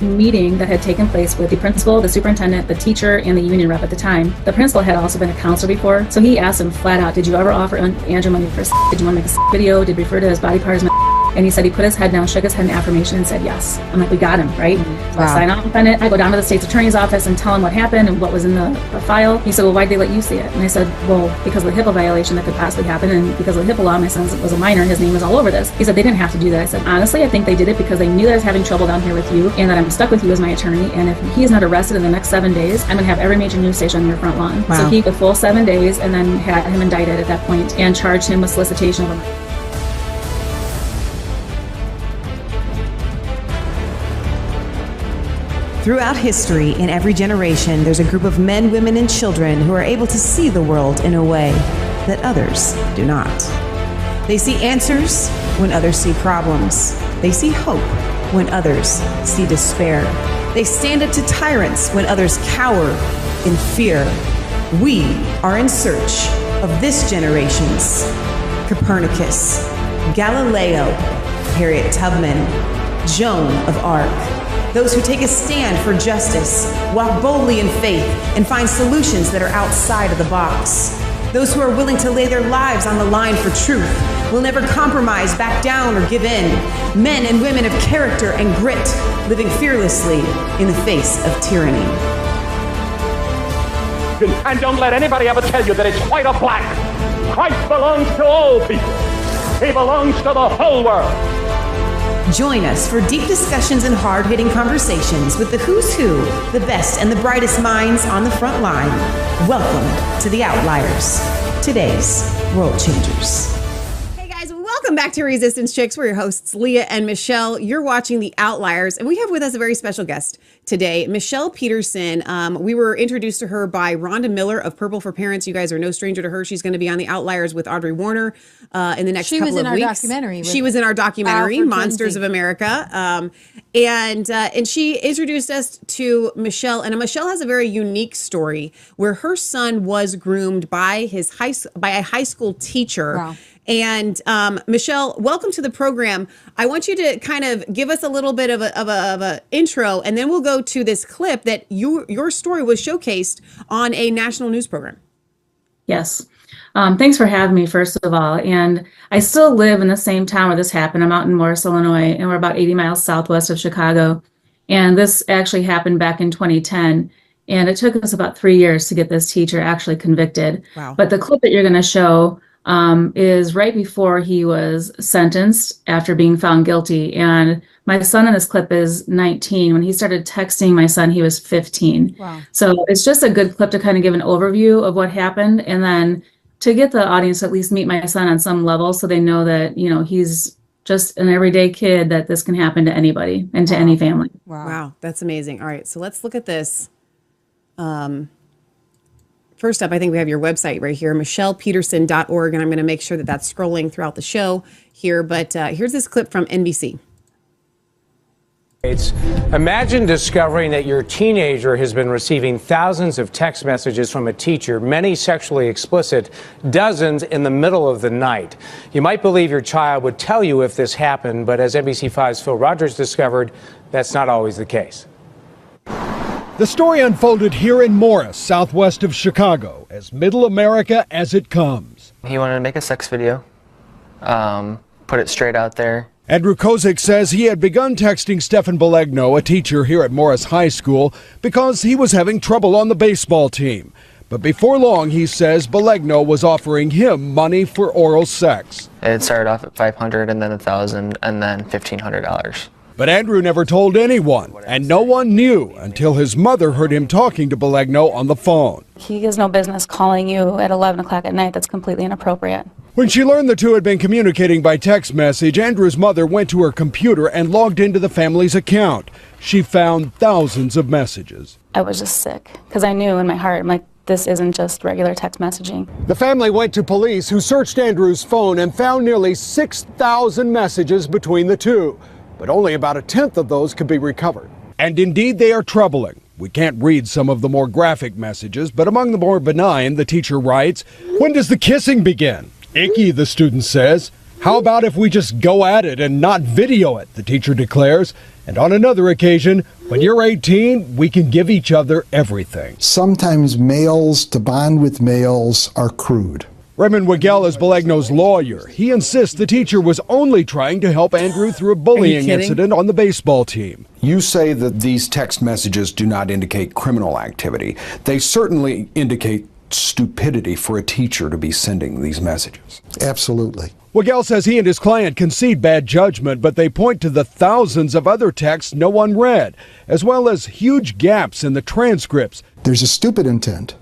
meeting that had taken place with the principal, the superintendent, the teacher, and the union rep at the time. The principal had also been a counselor before, so he asked him flat out, did you ever offer Andrew money for Did you want to make a video? Did you refer to his body part as And he said he put his head down, shook his head in affirmation, and said yes. I'm like, we got him, right? So I sign off on it. I go down to the state's attorney's office and tell him what happened and what was in the file. He said, well, why'd they let you see it? And I said, well, because of the HIPAA violation that could possibly happen, and because of the HIPAA law, my son was a minor, his name was all over this. He said, they didn't have to do that. I said, honestly, I think they did it because they knew that I was having trouble down here with you and that I'm stuck with you as my attorney. And if he is not arrested in the next 7 days, I'm going to have every major news station on your front lawn. Wow. So he the full 7 days and then had him indicted at that point and charged him with solicitation of a Throughout history, in every generation, there's a group of men, women, and children who are able to see the world in a way that others do not. They see answers when others see problems. They see hope when others see despair. They stand up to tyrants when others cower in fear. We are in search of this generation's Copernicus, Galileo, Harriet Tubman, Joan of Arc. Those who take a stand for justice, walk boldly in faith, and find solutions that are outside of the box. Those who are willing to lay their lives on the line for truth, will never compromise, back down, or give in. Men and women of character and grit, living fearlessly in the face of tyranny. And don't let anybody ever tell you that it's white or black. Christ belongs to all people. He belongs to the whole world. Join us for deep discussions and hard-hitting conversations with the who's who, the best and the brightest minds on the front line. Welcome to the Outliers, today's world changers. Hey guys, welcome back to Resistance Chicks. We're your hosts, Leah and Michelle. You're watching the Outliers, and we have with us a very special guest today, Michelle Peterson. We were introduced to her by Rhonda Miller of Purple for Parents. You guys are no stranger to her. She's going to be on the Outliers with Audrey Warner in the next couple of weeks. She was in our documentary. She was in our documentary, Monsters of America. And she introduced us to Michelle. And Michelle has a very unique story where her son was groomed by a high school teacher. Wow. And Michelle, welcome to the program. I want you to kind of give us a little bit of a intro, and then we'll go to this clip that your story was showcased on a national news program. Yes. Thanks for having me, first of all. And I still live in the same town where this happened. I'm out in Morris, Illinois, and we're about 80 miles southwest of Chicago. And this actually happened back in 2010. And it took us about 3 years to get this teacher actually convicted. Wow. But the clip that you're going to show is right before he was sentenced after being found guilty. And my son in this clip is 19. When he started texting my son, he was 15. Wow. So it's just a good clip to kind of give an overview of what happened. And then to get the audience to at least meet my son on some level so they know that, you know, he's just an everyday kid, that this can happen to anybody and to any family. Wow. That's amazing. All right. So let's look at this. First up, I think we have your website right here, michellepeterson.org, and I'm going to make sure that that's scrolling throughout the show here. But here's this clip from NBC. Imagine discovering that your teenager has been receiving thousands of text messages from a teacher, many sexually explicit, dozens in the middle of the night. You might believe your child would tell you if this happened, but as NBC5's Phil Rogers discovered, that's not always the case. The story unfolded here in Morris, southwest of Chicago, as middle America as it comes. He wanted to make a sex video, put it straight out there. Andrew Kozik says he had begun texting Stephen Belegno, a teacher here at Morris High School, because he was having trouble on the baseball team. But before long, he says Belegno was offering him money for oral sex. It started off at $500 and then $1,000 and then $1,500. But Andrew never told anyone, and no one knew until his mother heard him talking to Belegno on the phone. He has no business calling you at 11 o'clock at night. That's completely inappropriate. When she learned the two had been communicating by text message, Andrew's mother went to her computer and logged into the family's account. She found thousands of messages. I was just sick because I knew in my heart, I'm like, this isn't just regular text messaging. The family went to police, who searched Andrew's phone and found nearly 6,000 messages between the two. But only about a tenth of those could be recovered. And indeed, they are troubling. We can't read some of the more graphic messages, but among the more benign, the teacher writes, "When does the kissing begin? Icky," the student says. "How about if we just go at it and not video it?" the teacher declares. And on another occasion, when you're 18, we can give each other everything. Sometimes males to bond with males are crude. Raymond Wigel is Belegno's lawyer. He insists the teacher was only trying to help Andrew through a bullying incident on the baseball team. You say that these text messages do not indicate criminal activity. They certainly indicate stupidity for a teacher to be sending these messages. Absolutely. Wigel says he and his client concede bad judgment, but they point to the thousands of other texts no one read, as well as huge gaps in the transcripts. There's a stupid intent,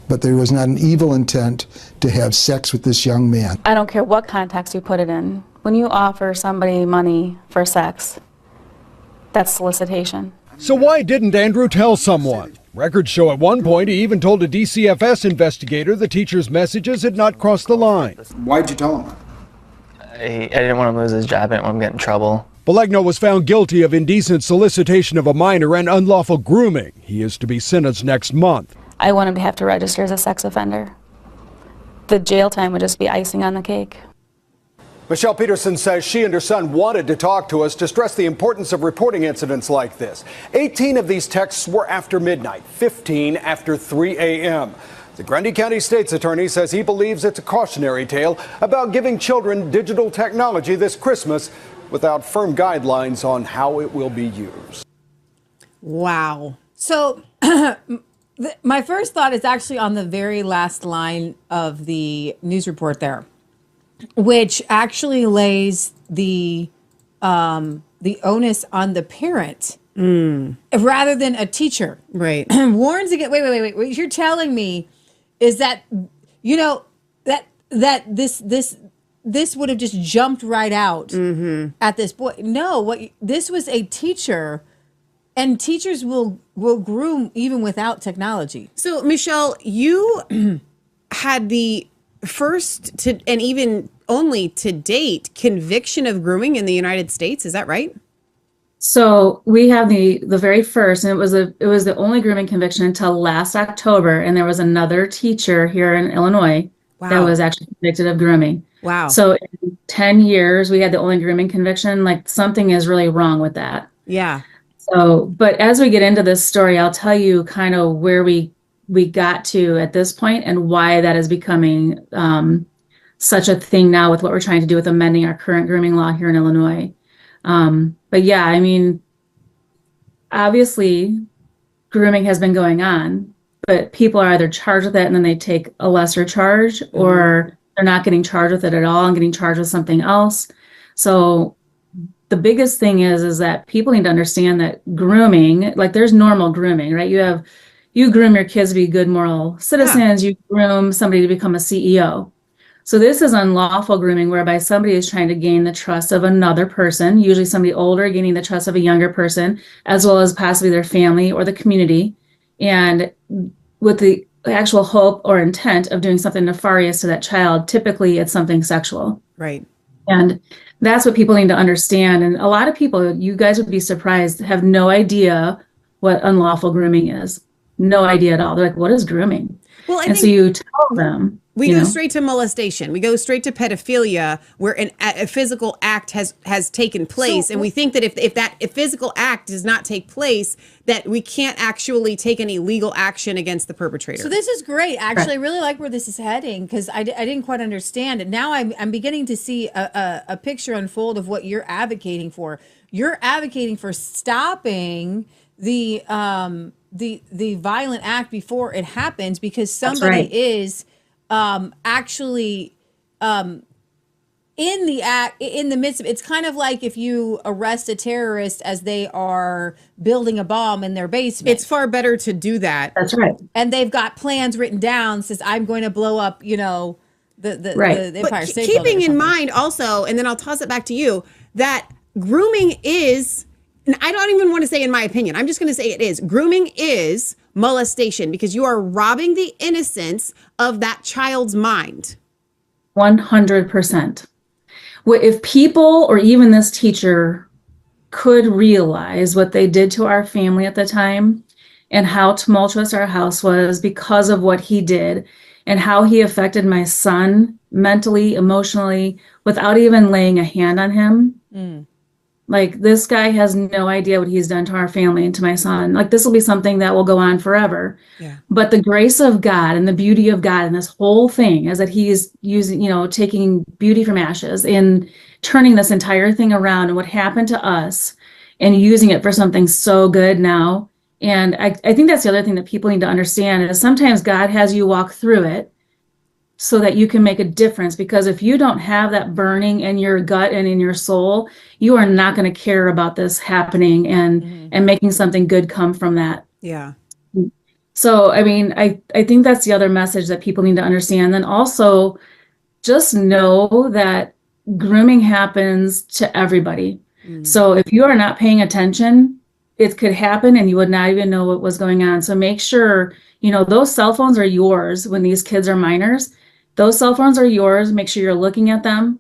but there was not an evil intent to have sex with this young man. I don't care what context you put it in. When you offer somebody money for sex, that's solicitation. So why didn't Andrew tell someone? Records show at one point he even told a DCFS investigator the teacher's messages had not crossed the line. Why'd you tell him? I didn't want him to lose his job. I didn't want him to get in trouble. Belegno was found guilty of indecent solicitation of a minor and unlawful grooming. He is to be sentenced next month. I want him to have to register as a sex offender. The jail time would just be icing on the cake. Michelle Peterson says she and her son wanted to talk to us to stress the importance of reporting incidents like this. 18 of these texts were after midnight, 15 after 3 a.m. The Grundy County State's attorney says he believes it's a cautionary tale about giving children digital technology this Christmas without firm guidelines on how it will be used. Wow. So my first thought is actually on the very last line of the news report there, which actually lays the onus on the parent rather than a teacher. Right. Warns again. Wait. What you're telling me is that, you know, that this would have just jumped right out at this point. No, this was a teacher, and teachers will groom even without technology. So, Michelle, you had the first to, and even only to date, conviction of grooming in the United States. Is that right? So we have the very first, and it was the only grooming conviction until last October, and there was another teacher here in Illinois that was actually convicted of grooming. Wow. So in 10 years, we had the only grooming conviction. Like, something is really wrong with that. Yeah. So, but as we get into this story, I'll tell you kind of where we got to at this point and why that is becoming such a thing now with what we're trying to do with amending our current grooming law here in Illinois. But yeah, I mean, obviously grooming has been going on, but people are either charged with it and then they take a lesser charge, or they're not getting charged with it at all and getting charged with something else. So the biggest thing is that people need to understand that grooming, like, there's normal grooming, right? You groom your kids to be good moral citizens. Yeah. You groom somebody to become a CEO. So this is unlawful grooming, whereby somebody is trying to gain the trust of another person, usually somebody older gaining the trust of a younger person, as well as possibly their family or the community, and with the actual hope or intent of doing something nefarious to that child. Typically, it's something sexual. Right. And that's what people need to understand. And a lot of people, you guys would be surprised, have no idea what unlawful grooming is. No idea at all. They're like, what is grooming? Well, so you tell them. We go straight to molestation. We go straight to pedophilia, where a physical act has taken place, and we think that if that physical act does not take place, that we can't actually take any legal action against the perpetrator. So this is great. Actually, I really like where this is heading, because I didn't quite understand it. Now I'm beginning to see a picture unfold of what you're advocating for. You're advocating for stopping the violent act before it happens, because somebody is actually in the act, in the midst of it's kind of like if you arrest a terrorist as they are building a bomb in their basement. It's far better to do that. That's right. And they've got plans written down, says, I'm going to blow up, the Empire State Building. Keeping in mind also, and then I'll toss it back to you, that grooming is, and I don't even want to say in my opinion, I'm just going to say it is. Grooming is molestation, because you are robbing the innocence of that child's mind. 100%. If people, or even this teacher, could realize what they did to our family at the time and how tumultuous our house was because of what he did and how he affected my son mentally, emotionally, without even laying a hand on him, Like, this guy has no idea what he's done to our family and to my son. Like, this will be something that will go on forever. Yeah. But the grace of God and the beauty of God in this whole thing is that he's using, taking beauty from ashes and turning this entire thing around and what happened to us and using it for something so good now. And I think that's the other thing that people need to understand is sometimes God has you walk through it so that you can make a difference. Because if you don't have that burning in your gut and in your soul, you are not going to care about this happening and making something good come from that. Yeah. So, I mean, I think that's the other message that people need to understand. Then also just know that grooming happens to everybody. So if you are not paying attention, it could happen and you would not even know what was going on. So make sure, those cell phones are yours when these kids are minors. Those cell phones are yours. Make sure you're looking at them.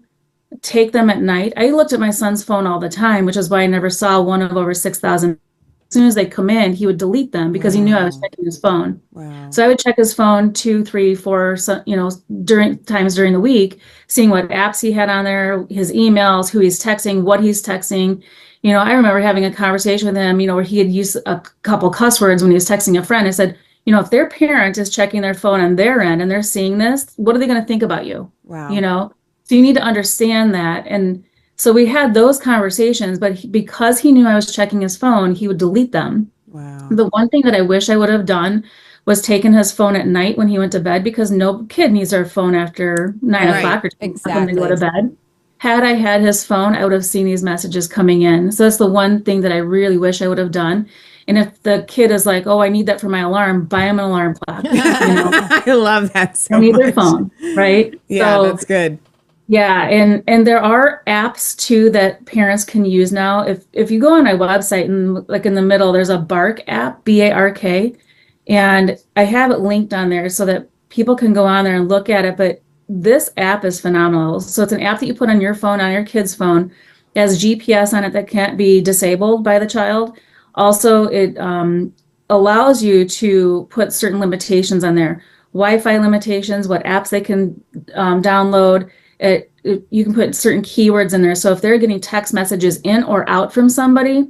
Take them at night. I looked at my son's phone all the time, which is why I never saw one of over 6,000. As soon as they come in, he would delete them because he knew I was checking his phone. Wow. So I would check his phone 2, 3, 4, during the week, seeing what apps he had on there, his emails, who he's texting, what he's texting. I remember having a conversation with him, where he had used a couple cuss words when he was texting a friend. I said, if their parent is checking their phone on their end and they're seeing this, what are they going to think about you? Wow. So you need to understand that. And so we had those conversations, but because he knew I was checking his phone, he would delete them. Wow. The one thing that I wish I would have done was taken his phone at night when he went to bed, because no kid needs their phone after 9 o'clock or 10 o'clock when they go to bed. Had I had his phone, I would have seen these messages coming in. So that's the one thing that I really wish I would have done. And if the kid is like, oh, I need that for my alarm, buy him an alarm clock. I love that so much. They need their much. Phone, right? Yeah, that's good. Yeah, and there are apps too that parents can use now. If you go on my website and like in the middle, there's a Bark app, BARK, and I have it linked on there so that people can go on there and look at it. But this app is phenomenal. So it's an app that you put on your phone, on your kid's phone. It has GPS on it that can't be disabled by the child. Also, it allows you to put certain limitations on there. Wi-Fi limitations, what apps they can download. You can put certain keywords in there. So if they're getting text messages in or out from somebody,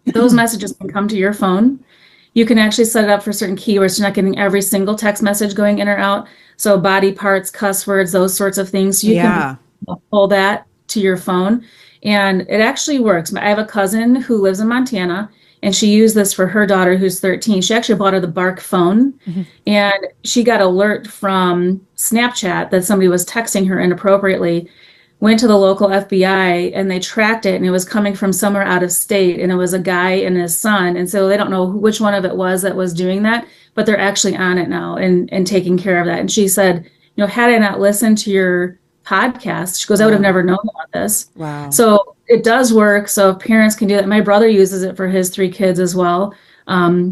those messages can come to your phone. You can actually set it up for certain keywords. You're not getting every single text message going in or out. So body parts, cuss words, those sorts of things. So you can pull that to your phone. And it actually works. I have a cousin who lives in Montana, and she used this for her daughter who's 13. She actually bought her the Bark phone, and she got alert from Snapchat that somebody was texting her inappropriately, went to the local FBI, and they tracked it, and it was coming from somewhere out of state, and it was a guy and his son. And so they don't know which one of it was that was doing that, but they're actually on it now and taking care of that. And she said, had I not listened to your podcast, she goes, I would have never known about this. Wow. So it does work. So parents can do that. My brother uses it for his 3 kids as well.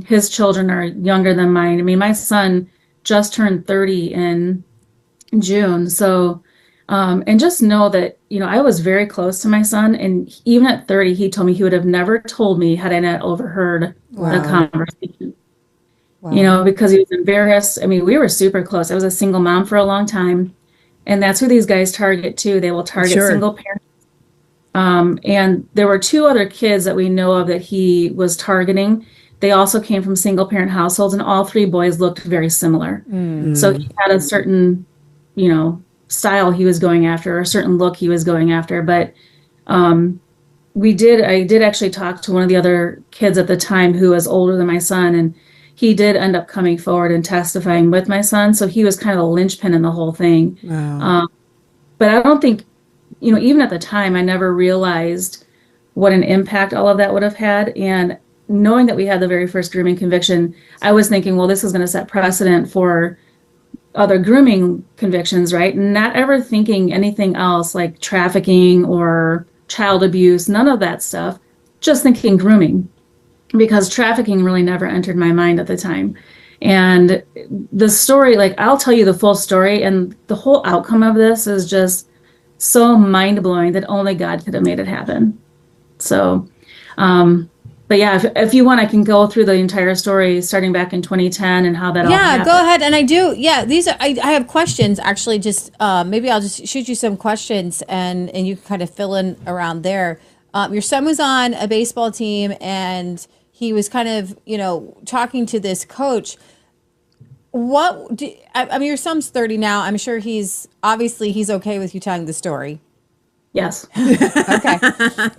His children are younger than mine. I mean, my son just turned 30 in June. So, and just know that, I was very close to my son. And even at 30, he told me he would have never told me had I not overheard the conversation. Wow. Because he was embarrassed. I mean, we were super close. I was a single mom for a long time. And that's who these guys target too. They will target single parents. And there were 2 other kids that we know of that he was targeting. They also came from single parent households, and all 3 boys looked very similar. So he had a certain, style he was going after, or a certain look he was going after. But I did actually talk to one of the other kids at the time who was older than my son, and he did end up coming forward and testifying with my son. So he was kind of the linchpin in the whole thing. Wow. But I don't think, even at the time, I never realized what an impact all of that would have had. And knowing that we had the very first grooming conviction, I was thinking, well, this is going to set precedent for other grooming convictions, right? Not ever thinking anything else like trafficking or child abuse, none of that stuff, just thinking grooming, because trafficking really never entered my mind at the time. And the story, I'll tell you the full story, and the whole outcome of this is just so mind-blowing that only God could have made it happen. So, but yeah, if you want, I can go through the entire story starting back in 2010 and how that all happened. Yeah, go ahead. And I do. Yeah, these are, I have questions actually. Just maybe I'll just shoot you some questions and you can kind of fill in around there. Your son was on a baseball team and he was kind of, talking to this coach. I mean, your son's 30 now. I'm sure he's okay with you telling the story. Yes. Okay.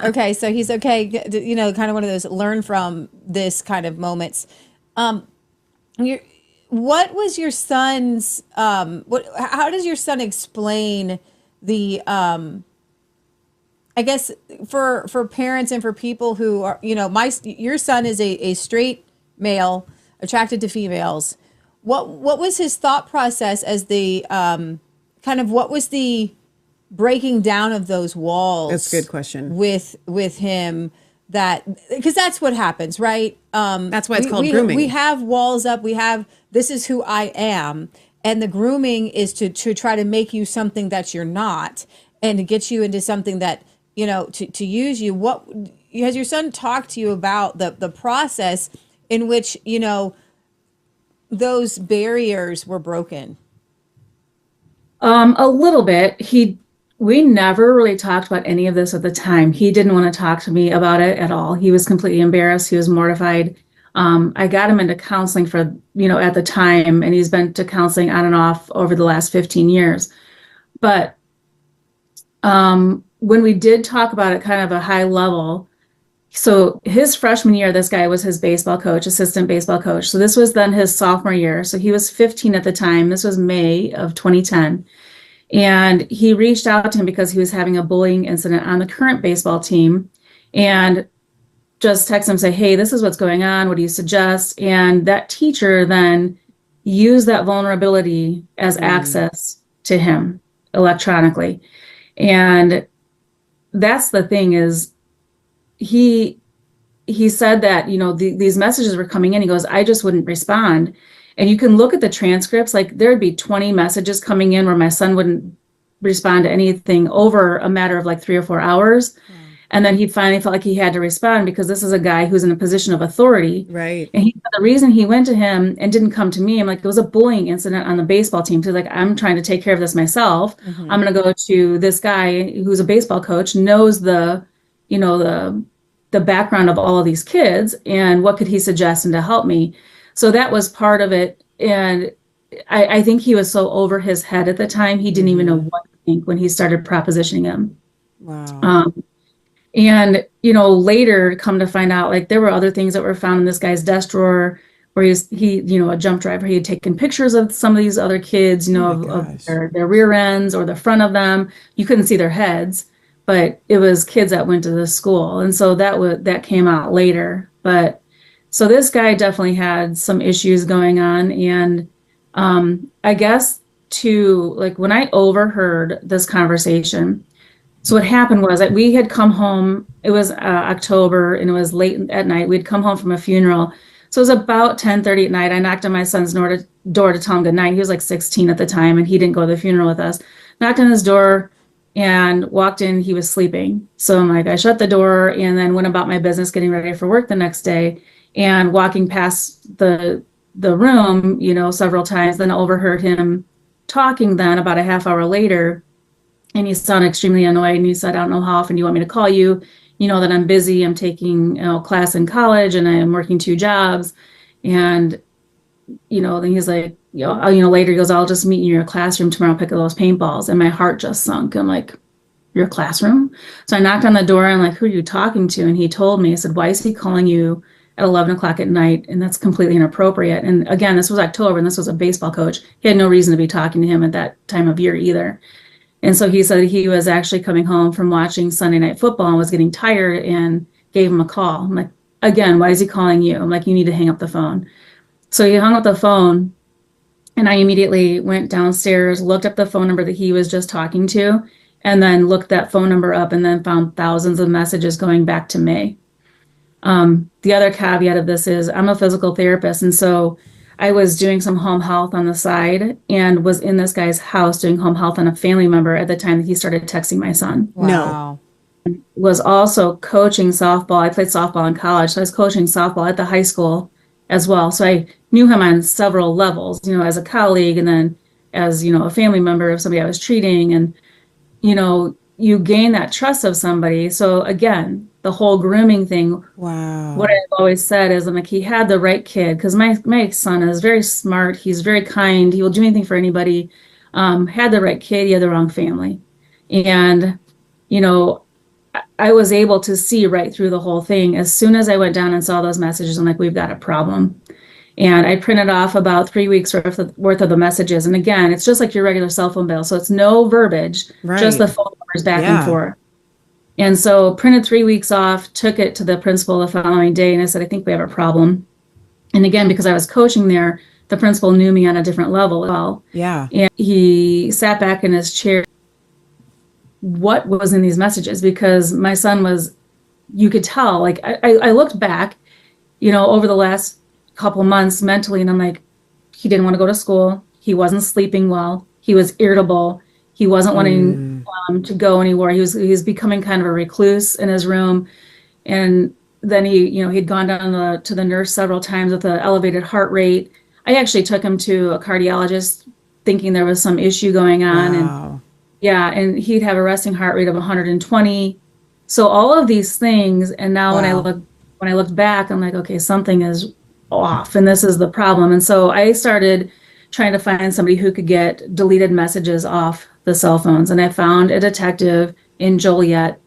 Okay. So he's okay. Kind of one of those learn from this kind of moments. What was your son's, how does your son explain the, I guess for parents and for people who are, your son is a straight male attracted to females. What was his thought process as the, what was the breaking down of those walls? That's a good question. With him, because that's what happens, right? That's why it's called grooming. We have walls up. We have, this is who I am. And the grooming is to try to make you something that you're not and to get you into something that, to use you. What has your son talked to you about the process in which, those barriers were broken? A little bit. We never really talked about any of this at the time. He didn't want to talk to me about it at all. He was completely embarrassed. He was mortified. I got him into counseling for, at the time, and he's been to counseling on and off over the last 15 years. But when we did talk about it kind of a high level, so his freshman year, this guy was his baseball coach, assistant baseball coach. So this was then his sophomore year. So he was 15 at the time. This was May of 2010. And he reached out to him because he was having a bullying incident on the current baseball team, and just text him, say, hey, this is what's going on. What do you suggest? And that teacher then used that vulnerability as access to him electronically. And that's the thing is he said that, these messages were coming in. He goes, I just wouldn't respond. And you can look at the transcripts, like there'd be 20 messages coming in where my son wouldn't respond to anything over a matter of like 3 or 4 hours. And then he finally felt like he had to respond because this is a guy who's in a position of authority. Right. And the reason he went to him and didn't come to me, I'm like, it was a bullying incident on the baseball team. So like, I'm trying to take care of this myself. Mm-hmm. I'm going to go to this guy who's a baseball coach, knows the background of all of these kids and what could he suggest and to help me. So that was part of it. And I think he was so over his head at the time, he didn't even know what to think when he started propositioning him. Wow. And, later come to find out, like there were other things that were found in this guy's desk drawer where he a jump driver. He had taken pictures of some of these other kids, of their rear ends or the front of them. You couldn't see their heads, but it was kids that went to the school. And so that came out later. But so this guy definitely had some issues going on. And I guess when I overheard this conversation, so what happened was that we had come home, it was October and it was late at night. We'd come home from a funeral. So it was about 10:30 at night. I knocked on my son's door to tell him good night. He was like 16 at the time and he didn't go to the funeral with us. Knocked on his door and walked in, he was sleeping. So I'm like, I shut the door and then went about my business getting ready for work the next day. And walking past the room, several times, then overheard him talking then about a half hour later. And he sounded extremely annoyed. And he said, I don't know how often do you want me to call you? You know that I'm busy. I'm taking class in college and I'm working 2 jobs. And, then he's like, later he goes, I'll just meet you in your classroom tomorrow, pick up those paintballs. And my heart just sunk. I'm like, your classroom? So I knocked on the door and I'm like, who are you talking to? And he told me, I said, why is he calling you at 11 o'clock at night? And that's completely inappropriate. And again, this was October and this was a baseball coach. He had no reason to be talking to him at that time of year either. And so he said he was actually coming home from watching Sunday Night Football and was getting tired and gave him a call. I'm like, again, why is he calling you? I'm like, you need to hang up the phone. So he hung up the phone and I immediately went downstairs, looked up the phone number that he was just talking to, and then looked that phone number up and then found thousands of messages going back to May. The other caveat of this is I'm a physical therapist. And so I was doing some home health on the side and was in this guy's house doing home health on a family member at the time that he started texting my son. Wow. No. Was also coaching softball. I played softball in college. So I was coaching softball at the high school as well. So I knew him on several levels, as a colleague and then as, a family member of somebody I was treating. And, you gain that trust of somebody. So again, the whole grooming thing. Wow. What I've always said is, I'm like, he had the right kid, because my son is very smart. He's very kind. He will do anything for anybody. Had the right kid. He had the wrong family. And, you know, I was able to see right through the whole thing. As soon as I went down and saw those messages, I'm like, we've got a problem. And I printed off about 3 weeks worth of the messages. And again, it's just like your regular cell phone bill. So it's no verbiage, just the phone numbers back and forth. And so printed 3 weeks off, took it to the principal the following day, and I said, I think we have a problem. And again, because I was coaching there, the principal knew me on a different level as well. Yeah. And he sat back in his chair. What was in these messages? Because my son was, you could tell, like, I looked back, you know, over the last couple months mentally, and I'm like, he didn't want to go to school. He wasn't sleeping well. He was irritable. He wasn't wanting to go anywhere. He was becoming kind of a recluse in his room. And then he'd gone down to the nurse several times with an elevated heart rate. I actually took him to a cardiologist thinking there was some issue going on. Wow. And he'd have a resting heart rate of 120. So all of these things. And now when I looked back, I'm like, okay, something is off, and this is the problem. And so I started trying to find somebody who could get deleted messages off the cell phones. And I found a detective in Joliet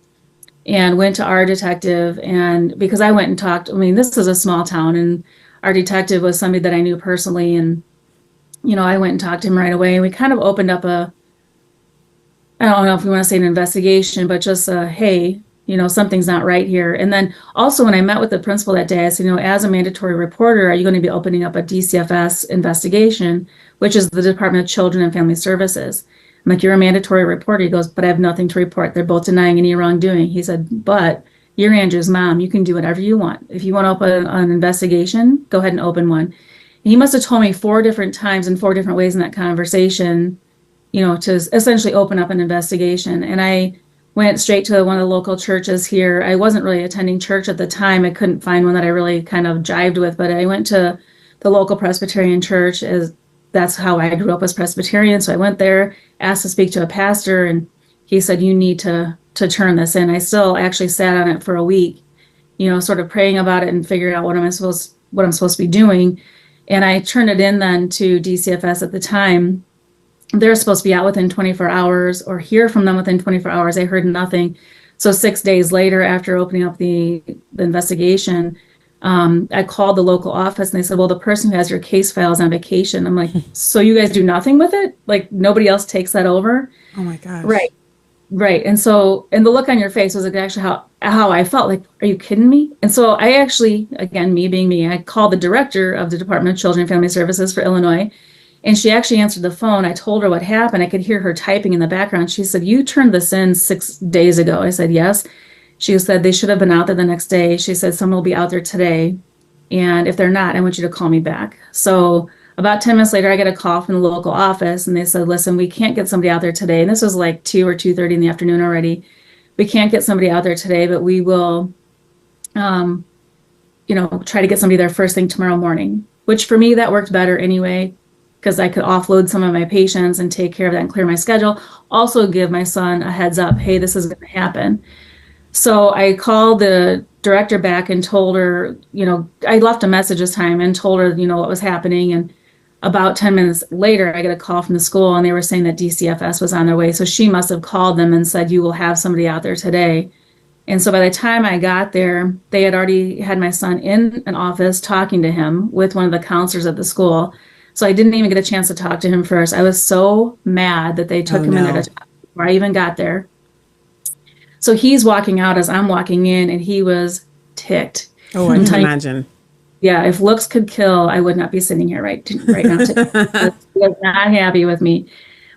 and went to our detective. And because I went and talked, I mean, this is a small town, and our detective was somebody that I knew personally. And, you know, I went and talked to him right away. And we kind of opened up I don't know if we want to say an investigation, but just hey, you know, something's not right here. And then also when I met with the principal that day, I said, you know, as a mandatory reporter, are you going to be opening up a DCFS investigation, which is the Department of Children and Family Services? I'm like, you're a mandatory reporter. He goes, but I have nothing to report. They're both denying any wrongdoing. He said, but you're Andrew's mom. You can do whatever you want. If you want to open an investigation, go ahead and open one. And he must have told me 4 different times in 4 different ways in that conversation, you know, to essentially open up an investigation. And I went straight to one of the local churches here. I wasn't really attending church at the time. I couldn't find one that I really kind of jived with, but I went to the local Presbyterian church, as that's how I grew up, as Presbyterian. So I went there, asked to speak to a pastor, and he said, you need to turn this in. I still actually sat on it for a week, you know, sort of praying about it and figuring out what I'm supposed to be doing. And I turned it in then to DCFS at the time. They're supposed to be out within 24 hours or hear from them within 24 hours. I heard nothing. So 6 days later, after opening up the investigation, I called the local office, and they said, well, the person who has your case file is on vacation. I'm like, so you guys do nothing with it? Like, nobody else takes that over? Oh my gosh. Right. And so, and the look on your face was like actually how I felt, like, are you kidding me? And so I actually, again, me being me, I called the director of the Department of Children and Family Services for Illinois. And she actually answered the phone. I told her what happened. I could hear her typing in the background. She said, you turned this in 6 days ago. I said, yes. She said, they should have been out there the next day. She said, someone will be out there today. And if they're not, I want you to call me back. So about 10 minutes later, I get a call from the local office, and they said, listen, we can't get somebody out there today. And this was like 2 or 2:30 in the afternoon already. We can't get somebody out there today, but we will, try to get somebody there first thing tomorrow morning, which for me, that worked better anyway, because I could offload some of my patients and take care of that and clear my schedule. Also give my son a heads up, hey, this is going to happen. So I called the director back and told her, I left a message this time and told her, what was happening. And about 10 minutes later, I get a call from the school, and they were saying that DCFS was on their way. So she must have called them and said, you will have somebody out there today. And so by the time I got there, they had already had my son in an office talking to him with one of the counselors at the school. So I didn't even get a chance to talk to him first. I was so mad that they took him in there to talk before I even got there. So he's walking out as I'm walking in, and he was ticked. Oh, I can imagine. Yeah, if looks could kill, I would not be sitting here right now. He was not happy with me.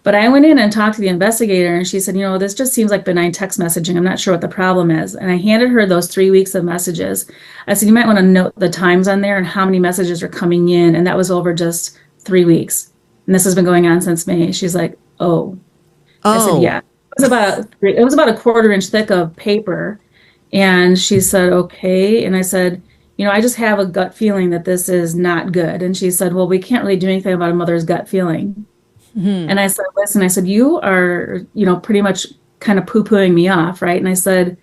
But I went in and talked to the investigator, and she said, this just seems like benign text messaging. I'm not sure what the problem is. And I handed her those 3 weeks of messages. I said, you might want to note the times on there and how many messages are coming in. And that was over just 3 weeks. And this has been going on since May. She's like, oh. I said, yeah. It was about a 1/4 inch thick of paper. And she said, okay. And I said, I just have a gut feeling that this is not good. And she said, well, we can't really do anything about a mother's gut feeling. Mm-hmm. And I said, listen, you are, pretty much kind of poo-pooing me off, right? And I said,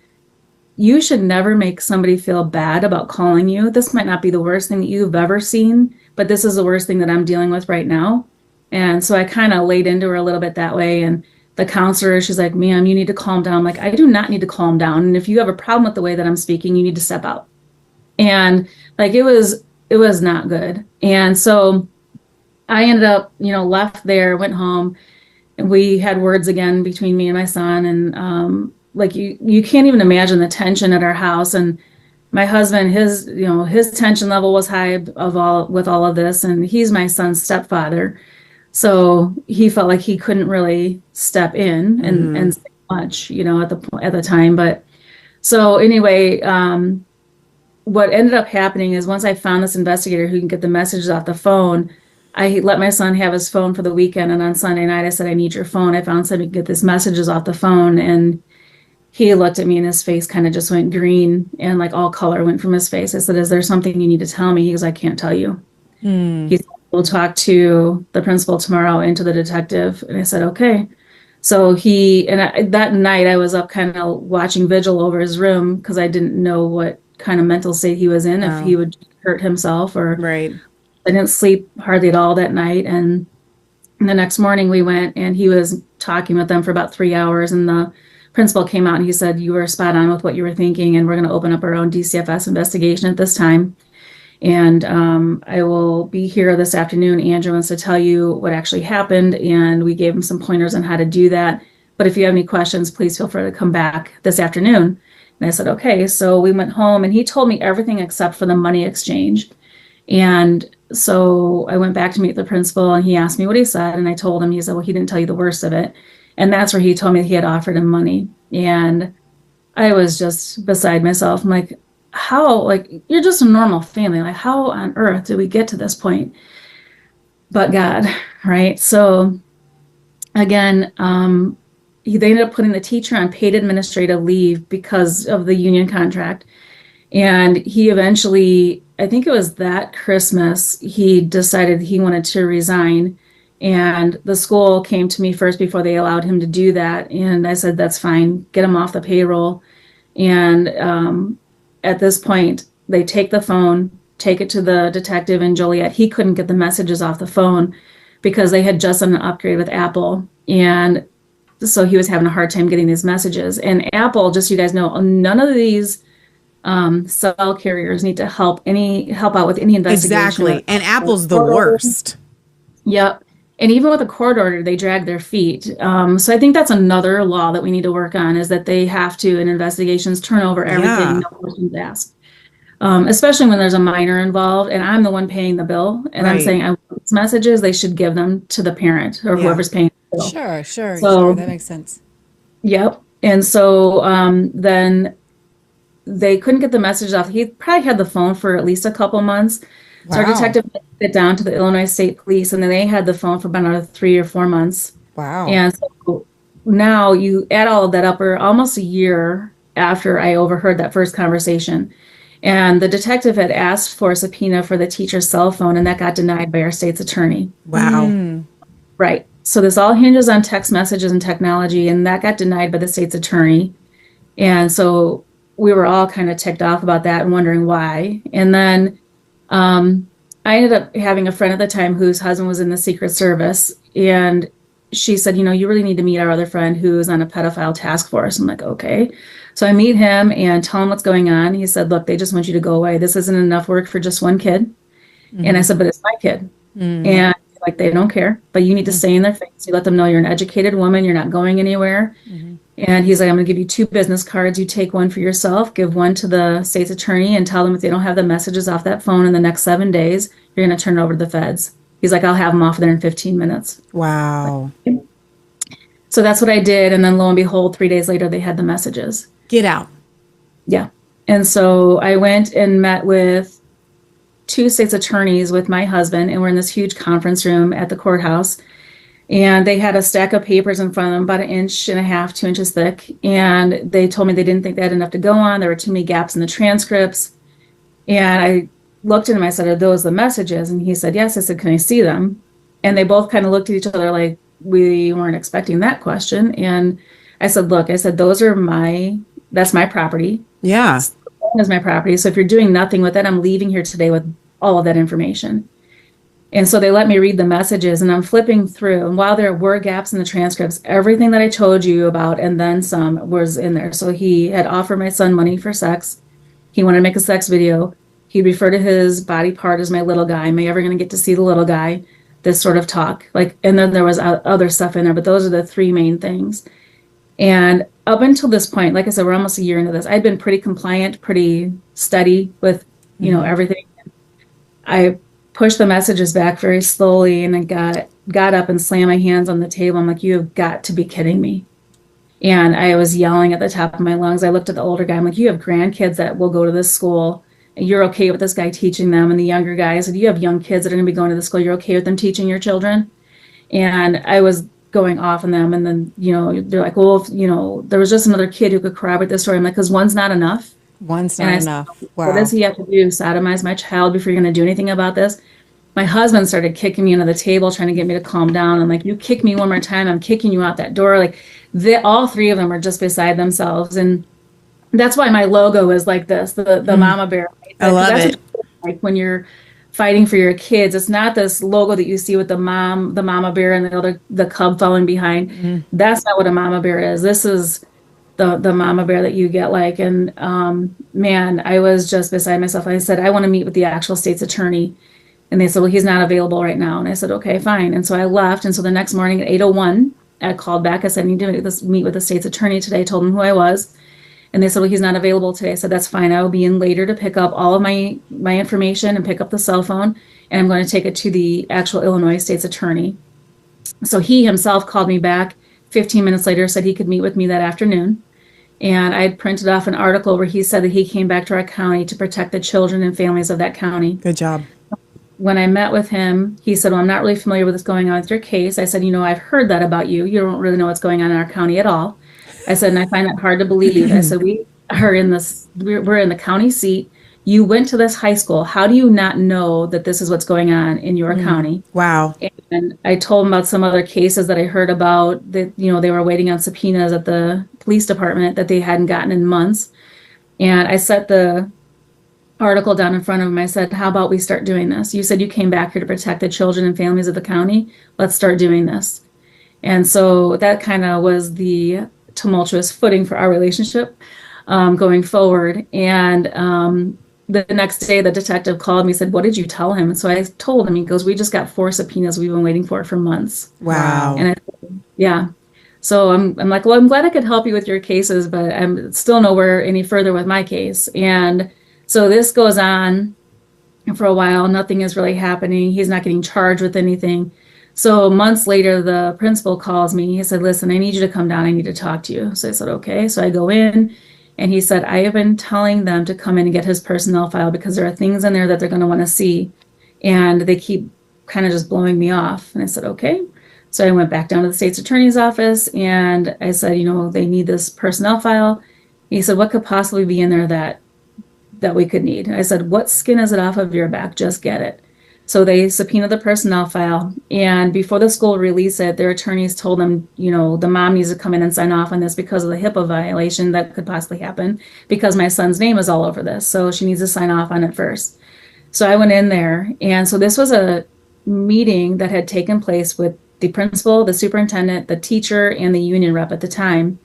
you should never make somebody feel bad about calling you. This might not be the worst thing that you've ever seen, but this is the worst thing that I'm dealing with right now. And so I kind of laid into her a little bit that way. And the counselor, she's like, ma'am, you need to calm down. I'm like, I do not need to calm down. And if you have a problem with the way that I'm speaking, you need to step out. And like, it was not good. And so I ended up, left there, went home, and we had words again between me and my son. And like, you can't even imagine the tension at our house. And my husband, his tension level was high with all of this. And he's my son's stepfather. So he felt like he couldn't really step in and say much, at the time. But so anyway, what ended up happening is once I found this investigator who can get the messages off the phone, I let my son have his phone for the weekend. And on Sunday night, I said, I need your phone. I found somebody to get these messages off the phone. And he looked at me and his face kind of just went green and like all color went from his face. I said, is there something you need to tell me? He goes, I can't tell you. He said, we'll talk to the principal tomorrow and to the detective. And I said, okay. So that night I was up kind of watching vigil over his room because I didn't know what kind of mental state he was in, if he would hurt himself or right. I didn't sleep hardly at all that night. And the next morning we went and he was talking with them for about 3 hours. And the principal came out and he said, you were spot on with what you were thinking. And we're going to open up our own DCFS investigation at this time. And I will be here this afternoon. Andrew wants to tell you what actually happened. And we gave him some pointers on how to do that. But if you have any questions, please feel free to come back this afternoon. And I said, okay. So we went home and he told me everything except for the money exchange. And so I went back to meet the principal and he asked me what he said. And I told him, he said, well, he didn't tell you the worst of it. And that's where he told me that he had offered him money. And I was just beside myself. I'm like, how, like, you're just a normal family. Like, how on earth did we get to this point? But God, right? So again, they ended up putting the teacher on paid administrative leave because of the union contract. And he eventually, I think it was that Christmas, he decided he wanted to resign. And the school came to me first before they allowed him to do that. And I said, that's fine, get him off the payroll. And at this point, they take the phone, take it to the detective in Joliet. He couldn't get the messages off the phone because they had just done an upgrade with Apple. And so he was having a hard time getting these messages. And Apple, just so you guys know, none of these cell carriers need to help out with any investigation. Exactly. And Apple's the worst. Yep. And even with a court order, they drag their feet. So I think that's another law that we need to work on, is that they have to, in investigations, turn over everything, no questions asked. Especially when there's a minor involved and I'm the one paying the bill. And I'm saying I want these messages, they should give them to the parent or whoever's paying the bill. Sure. That makes sense. Yep. And so then they couldn't get the message off. He probably had the phone for at least a couple months. Wow. So our detective took it down to the Illinois State Police, and then they had the phone for about another 3 or 4 months. Wow. And so now you add all of that up, or almost a year after I overheard that first conversation. And the detective had asked for a subpoena for the teacher's cell phone, and that got denied by our state's attorney. Wow. Right. So this all hinges on text messages and technology, and that got denied by the state's attorney. And so we were all kind of ticked off about that and wondering why. And then I ended up having a friend at the time whose husband was in the Secret Service, and she said, you really need to meet our other friend who's on a pedophile task force. I'm like, okay. So I meet him and tell him what's going on. He said, look, they just want you to go away. This isn't enough work for just one kid. And I said, but it's my kid. And like, they don't care, but you need to stay in their face. You let them know you're an educated woman. You're not going anywhere. And he's like, I'm going to give you 2 business cards. You take one for yourself, give one to the state's attorney, and tell them if they don't have the messages off that phone in the next 7 days, you're going to turn it over to the feds. He's like, I'll have them off there in 15 minutes. Wow. So that's what I did. And then lo and behold, 3 days later, they had the messages. Get out. Yeah. And so I went and met with 2 state's attorneys with my husband, and we're in this huge conference room at the courthouse. And they had a stack of papers in front of them, about 1.5 inches, 2 inches thick. And they told me they didn't think they had enough to go on. There were too many gaps in the transcripts. And I looked at him, I said, are those the messages? And he said, yes. I said, can I see them? And they both kind of looked at each other like we weren't expecting that question. And I said, look, I said, that's my property. Yeah. Is my property. So if you're doing nothing with it, I'm leaving here today with all of that information. And so they let me read the messages, and I'm flipping through. And while there were gaps in the transcripts, everything that I told you about and then some was in there. So he had offered my son money for sex. He wanted to make a sex video. He referred to his body part as my little guy. Am I ever going to get to see the little guy? This sort of talk. And then there was other stuff in there, but those are the three main things. And up until this point, like I said, we're almost a year into this. I'd been pretty compliant, pretty steady with, everything. I pushed the messages back very slowly, and I got up and slammed my hands on the table. I'm like, you have got to be kidding me. And I was yelling at the top of my lungs. I looked at the older guy. I'm like, you have grandkids that will go to this school, and you're okay with this guy teaching them. And the younger guy, I said, you have young kids that are going to be going to the school. You're okay with them teaching your children? And I was going off on them. And then, they're like, well, there was just another kid who could corroborate this story. I'm like, because one's not enough. One's not enough. Wow. What does he have to do? Sodomize my child before you're going to do anything about this? My husband started kicking me under the table, trying to get me to calm down. I'm like, you kick me one more time, I'm kicking you out that door. Like, all three of them are just beside themselves. And that's why my logo is like this, the mama bear. I love it. Like when you're fighting for your kids, it's not this logo that you see with the mama bear and the cub following behind. Mm-hmm. That's not what a mama bear is. This is the mama bear that you get like. And man, I was just beside myself. I said, I want to meet with the actual state's attorney. And they said, well, he's not available right now. And I said, okay, fine. And so I left. And so the next morning at 8:01, I called back. I said, I need to meet with the state's attorney today. I told him who I was. And they said, well, he's not available today. I said, that's fine. I will be in later to pick up all of my information and pick up the cell phone. And I'm going to take it to the actual Illinois state's attorney. So he himself called me back 15 minutes later, said he could meet with me that afternoon. And I had printed off an article where he said that he came back to our county to protect the children and families of that county. Good job. When I met with him, he said, well, I'm not really familiar with what's going on with your case. I said, I've heard that about you. You don't really know what's going on in our county at all. I said, and I find that hard to believe. I said, we're in the county seat. You went to this high school. How do you not know that this is what's going on in your county? Wow. And I told him about some other cases that I heard about that, they were waiting on subpoenas at the police department that they hadn't gotten in months. And I set the article down in front of him. I said, how about we start doing this? You said you came back here to protect the children and families of the county. Let's start doing this. And so that kind of was the tumultuous footing for our relationship going forward. And the next day, the detective called me and said, what did you tell him? And so I told him, he goes, we just got 4 subpoenas we've been waiting for months. Wow. And I said, yeah. So I'm like, well, I'm glad I could help you with your cases, but I'm still nowhere any further with my case. And so this goes on for a while. Nothing is really happening. He's not getting charged with anything. So months later, the principal calls me. He said, listen, I need you to come down. I need to talk to you. So I said, okay. So I go in, and he said, I have been telling them to come in and get his personnel file because there are things in there that they're going to want to see. And they keep kind of just blowing me off. And I said, okay. So I went back down to the state's attorney's office, and I said, they need this personnel file. He said, what could possibly be in there that we could need? I said, what skin is it off of your back? Just get it. So they subpoenaed the personnel file, and before the school released it, their attorneys told them, the mom needs to come in and sign off on this because of the HIPAA violation that could possibly happen because my son's name is all over this. So she needs to sign off on it first. So I went in there, and so this was a meeting that had taken place with the principal, the superintendent, the teacher, and the union rep at the time.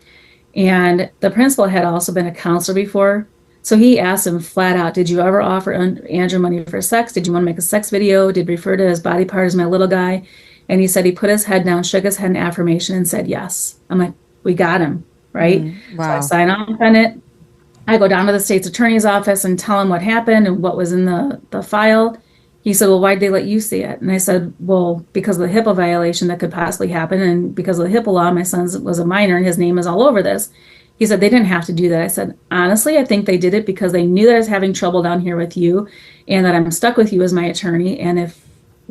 And the principal had also been a counselor before. So he asked him flat out, did you ever offer Andrew money for sex? Did you want to make a sex video? Did refer to his body part as my little guy? And he said he put his head down, shook his head in affirmation, and said yes. I'm like, we got him, right? Wow. So I sign off on it. I go down to the state's attorney's office and tell him what happened and what was in the file. He said, well, why'd they let you see it? And I said, well, because of the HIPAA violation that could possibly happen. And because of the HIPAA law, my son was a minor and his name is all over this. He said, they didn't have to do that. I said, honestly, I think they did it because they knew that I was having trouble down here with you and that I'm stuck with you as my attorney. And if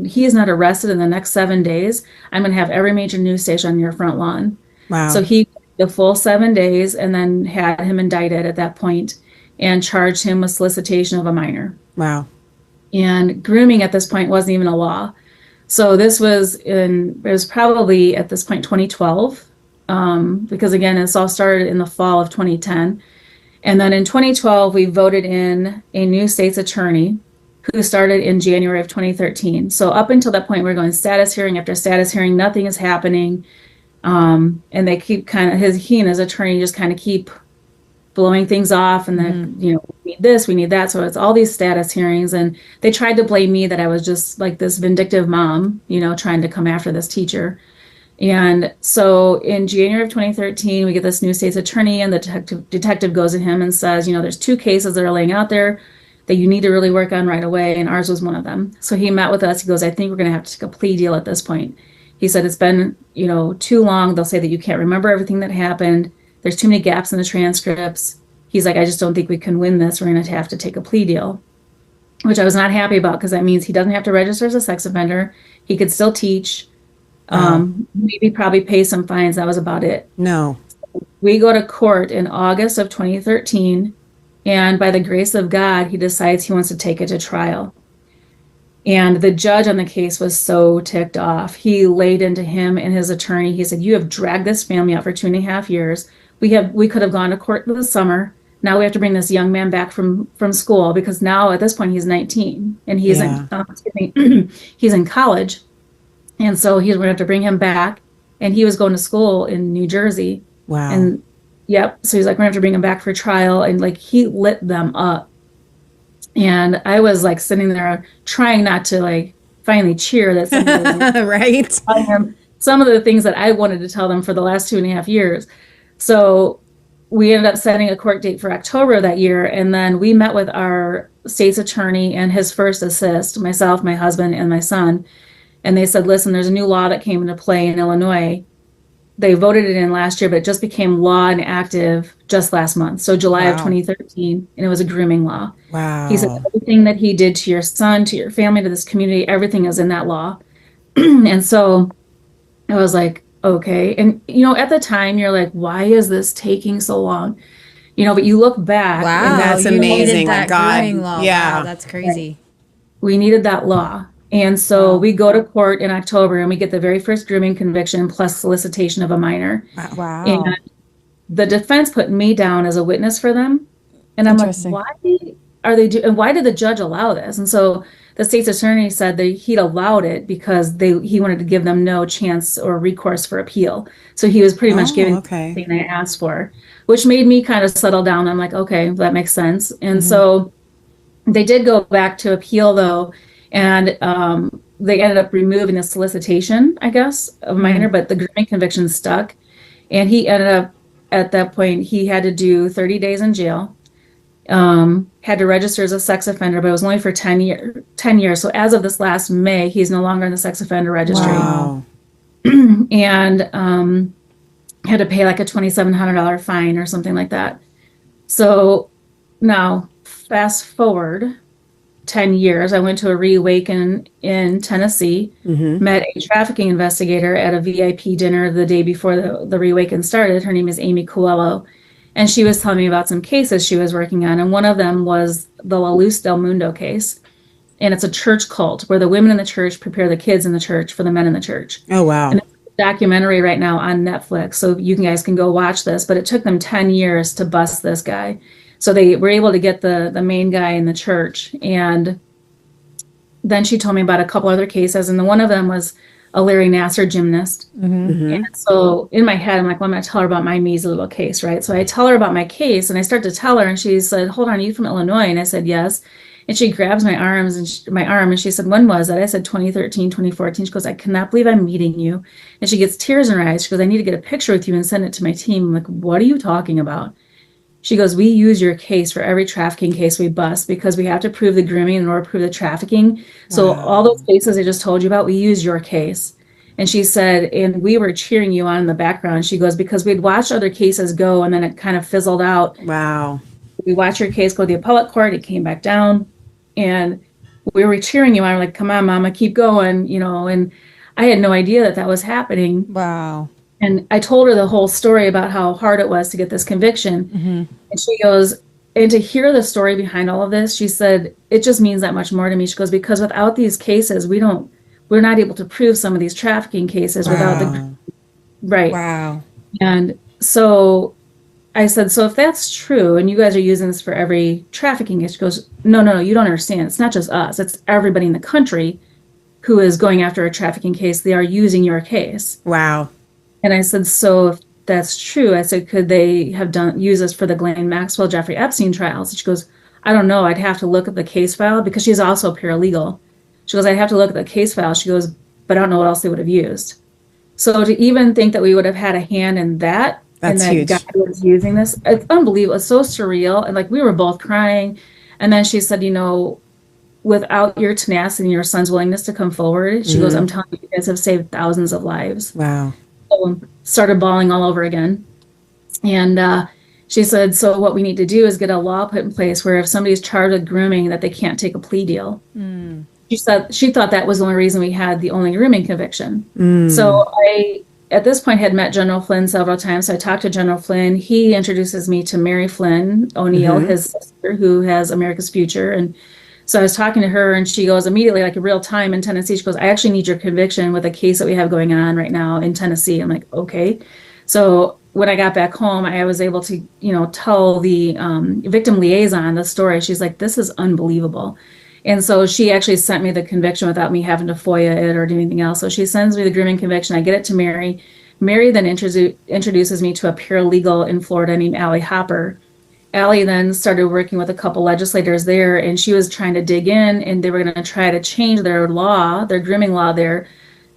he is not arrested in the next 7 days, I'm going to have every major news station on your front lawn. Wow. So he the full 7 days and then had him indicted at that point and charged him with solicitation of a minor. Wow. And grooming at this point wasn't even a law. So this was it was probably at this point 2012. because again, this all started in the fall of 2010. And then in 2012, we voted in a new state's attorney who started in January of 2013. So up until that point, we're going status hearing after status hearing, nothing is happening. And they keep he and his attorney just kind of keep blowing things off, and then, we need this, we need that. So it's all these status hearings, and they tried to blame me that I was just like this vindictive mom, trying to come after this teacher. And so in January of 2013, we get this new state's attorney, and the detective goes to him and says, there's 2 cases that are laying out there that you need to really work on right away, and ours was one of them. So he met with us. He goes, I think we're going to have to take a plea deal at this point. He said, it's been, too long. They'll say that you can't remember everything that happened. There's too many gaps in the transcripts. He's like, I just don't think we can win this. We're going to have to take a plea deal, which I was not happy about, because that means he doesn't have to register as a sex offender. He could still teach, maybe probably pay some fines. That was about it. No. We go to court in August of 2013, and by the grace of God, he decides he wants to take it to trial. And the judge on the case was so ticked off. He laid into him and his attorney. He said, you have dragged this family out for 2.5 years. We could have gone to court this summer. Now we have to bring this young man back from school, because now at this point he's 19 and he's he's in college. And so we're going to have to bring him back. And he was going to school in New Jersey. Wow. And so he's like, we're going to have to bring him back for trial. And like, he lit them up. And I was like sitting there trying not to like finally cheer that somebody right. Some of the things that I wanted to tell them for the last 2.5 years. So we ended up setting a court date for October of that year. And then we met with our state's attorney and his first assist, myself, my husband, and my son. And they said, listen, there's a new law that came into play in Illinois. They voted it in last year, but it just became law and active just last month. So July of 2013, and it was a grooming law. Wow. He said, everything that he did to your son, to your family, to this community, everything is in that law. And so I was like, okay. And, at the time you're like, why is this taking so long? But you look back. Wow. And that's amazing. That grooming law. Yeah. Wow, that's crazy. We needed that law. And so we go to court in October, and we get the very first grooming conviction plus solicitation of a minor. Wow. And the defense put me down as a witness for them. And I'm like, why are they and why did the judge allow this? And so the state's attorney said that he'd allowed it because he wanted to give them no chance or recourse for appeal. So he was pretty much giving everything they asked for, which made me kind of settle down. I'm like, okay, that makes sense. And so they did go back to appeal, though. And they ended up removing the solicitation, I guess, of minor, but the grooming conviction stuck. And he ended up, at that point, he had to do 30 days in jail, had to register as a sex offender, but it was only for 10 years. So as of this last May, he's no longer in the sex offender registry. Wow. And had to pay like a $2,700 fine or something like that. So now, fast forward 10 years, I went to a Reawaken in Tennessee, met a trafficking investigator at a VIP dinner the day before the Reawaken started. Her name is Amy Coelho. And she was telling me about some cases she was working on. And one of them was the La Luz del Mundo case. And it's a church cult where the women in the church prepare the kids in the church for the men in the church. Oh, wow. And it's a documentary right now on Netflix. So you guys can go watch this. But it took them 10 years to bust this guy. So they were able to get the main guy in the church. And then she told me about a couple other cases. And one of them was a Larry Nassar gymnast. And so in my head, I'm like, well, I'm going to tell her about my measly little case, right? So I tell her about my case, and I start to tell her, and she said, hold on, are you from Illinois? And I said, yes. And she grabs my arm, and she said, when was that? I said, 2013, 2014. She goes, I cannot believe I'm meeting you. And she gets tears in her eyes. She goes, I need to get a picture with you and send it to my team. I'm like, what are you talking about? She goes, we use your case for every trafficking case we bust because we have to prove the grooming in order to prove the trafficking. So all those cases I just told you about, we use your case. And she said, and we were cheering you on in the background. She goes, because we'd watched other cases go and then it kind of fizzled out. Wow. We watched your case go to the appellate court. It came back down. And we were cheering you on. We're like, come on, Mama, keep going, and I had no idea that was happening. Wow. And I told her the whole story about how hard it was to get this conviction. And she goes, and to hear the story behind all of this, she said, it just means that much more to me. She goes, because without these cases, we're not able to prove some of these trafficking cases without the, right. Wow. And so I said, so if that's true, and you guys are using this for every trafficking case, she goes, no, you don't understand. It's not just us. It's everybody in the country who is going after a trafficking case. They are using your case. Wow. And I said, so if that's true, I said, could they have used this for the Ghislaine Maxwell, Jeffrey Epstein trials? And she goes, I don't know. I'd have to look at the case file, because she's also a paralegal. She goes, I'd have to look at the case file. She goes, but I don't know what else they would have used. So to even think that we would have had a hand in that, that's and that huge. God was using this, it's unbelievable. It's so surreal. And like, we were both crying. And then she said, without your tenacity and your son's willingness to come forward, she goes, I'm telling you, you guys have saved thousands of lives. Wow. So started bawling all over again. And she said, so what we need to do is get a law put in place where if somebody's charged with grooming, that they can't take a plea deal. She said she thought that was the only reason we had the only grooming conviction. So I, at this point, had met General Flynn several times. So I talked to General Flynn. He introduces me to Mary Flynn O'Neill, his sister, who has America's Future. And so I was talking to her, and she goes immediately, like in real time in Tennessee, she goes, I actually need your conviction with a case that we have going on right now in Tennessee. I'm like, okay. So when I got back home, I was able to, tell the victim liaison the story. She's like, this is unbelievable. And so she actually sent me the conviction without me having to FOIA it or do anything else. So she sends me the grooming conviction. I get it to Mary. Mary then introduces me to a paralegal in Florida named Allie Hopper. Allie then started working with a couple legislators there, and she was trying to dig in, and they were going to try to change their law, their grooming law there,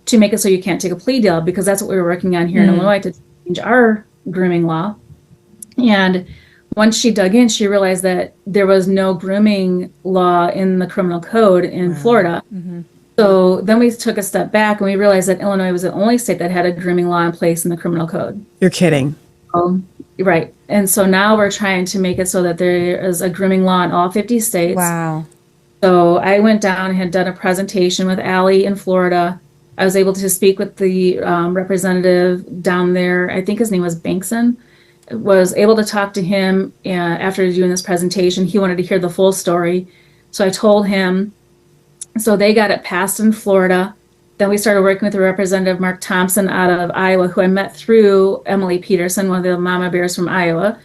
to make it so you can't take a plea deal, because that's what we were working on here in Illinois, to change our grooming law. And once she dug in, she realized that there was no grooming law in the criminal code in Florida. So then we took a step back, and we realized that Illinois was the only state that had a grooming law in place in the criminal code. You're kidding. Right. And so now we're trying to make it so that there is a grooming law in all 50 states. Wow. So I went down and had done a presentation with Allie in Florida. I was able to speak with the representative down there. I think his name was Bankson. Was able to talk to him after doing this presentation. He wanted to hear the full story. So I told him. So they got it passed in Florida. Then we started working with Representative Mark Thompson out of Iowa, who I met through Emily Peterson, one of the Mama Bears from Iowa.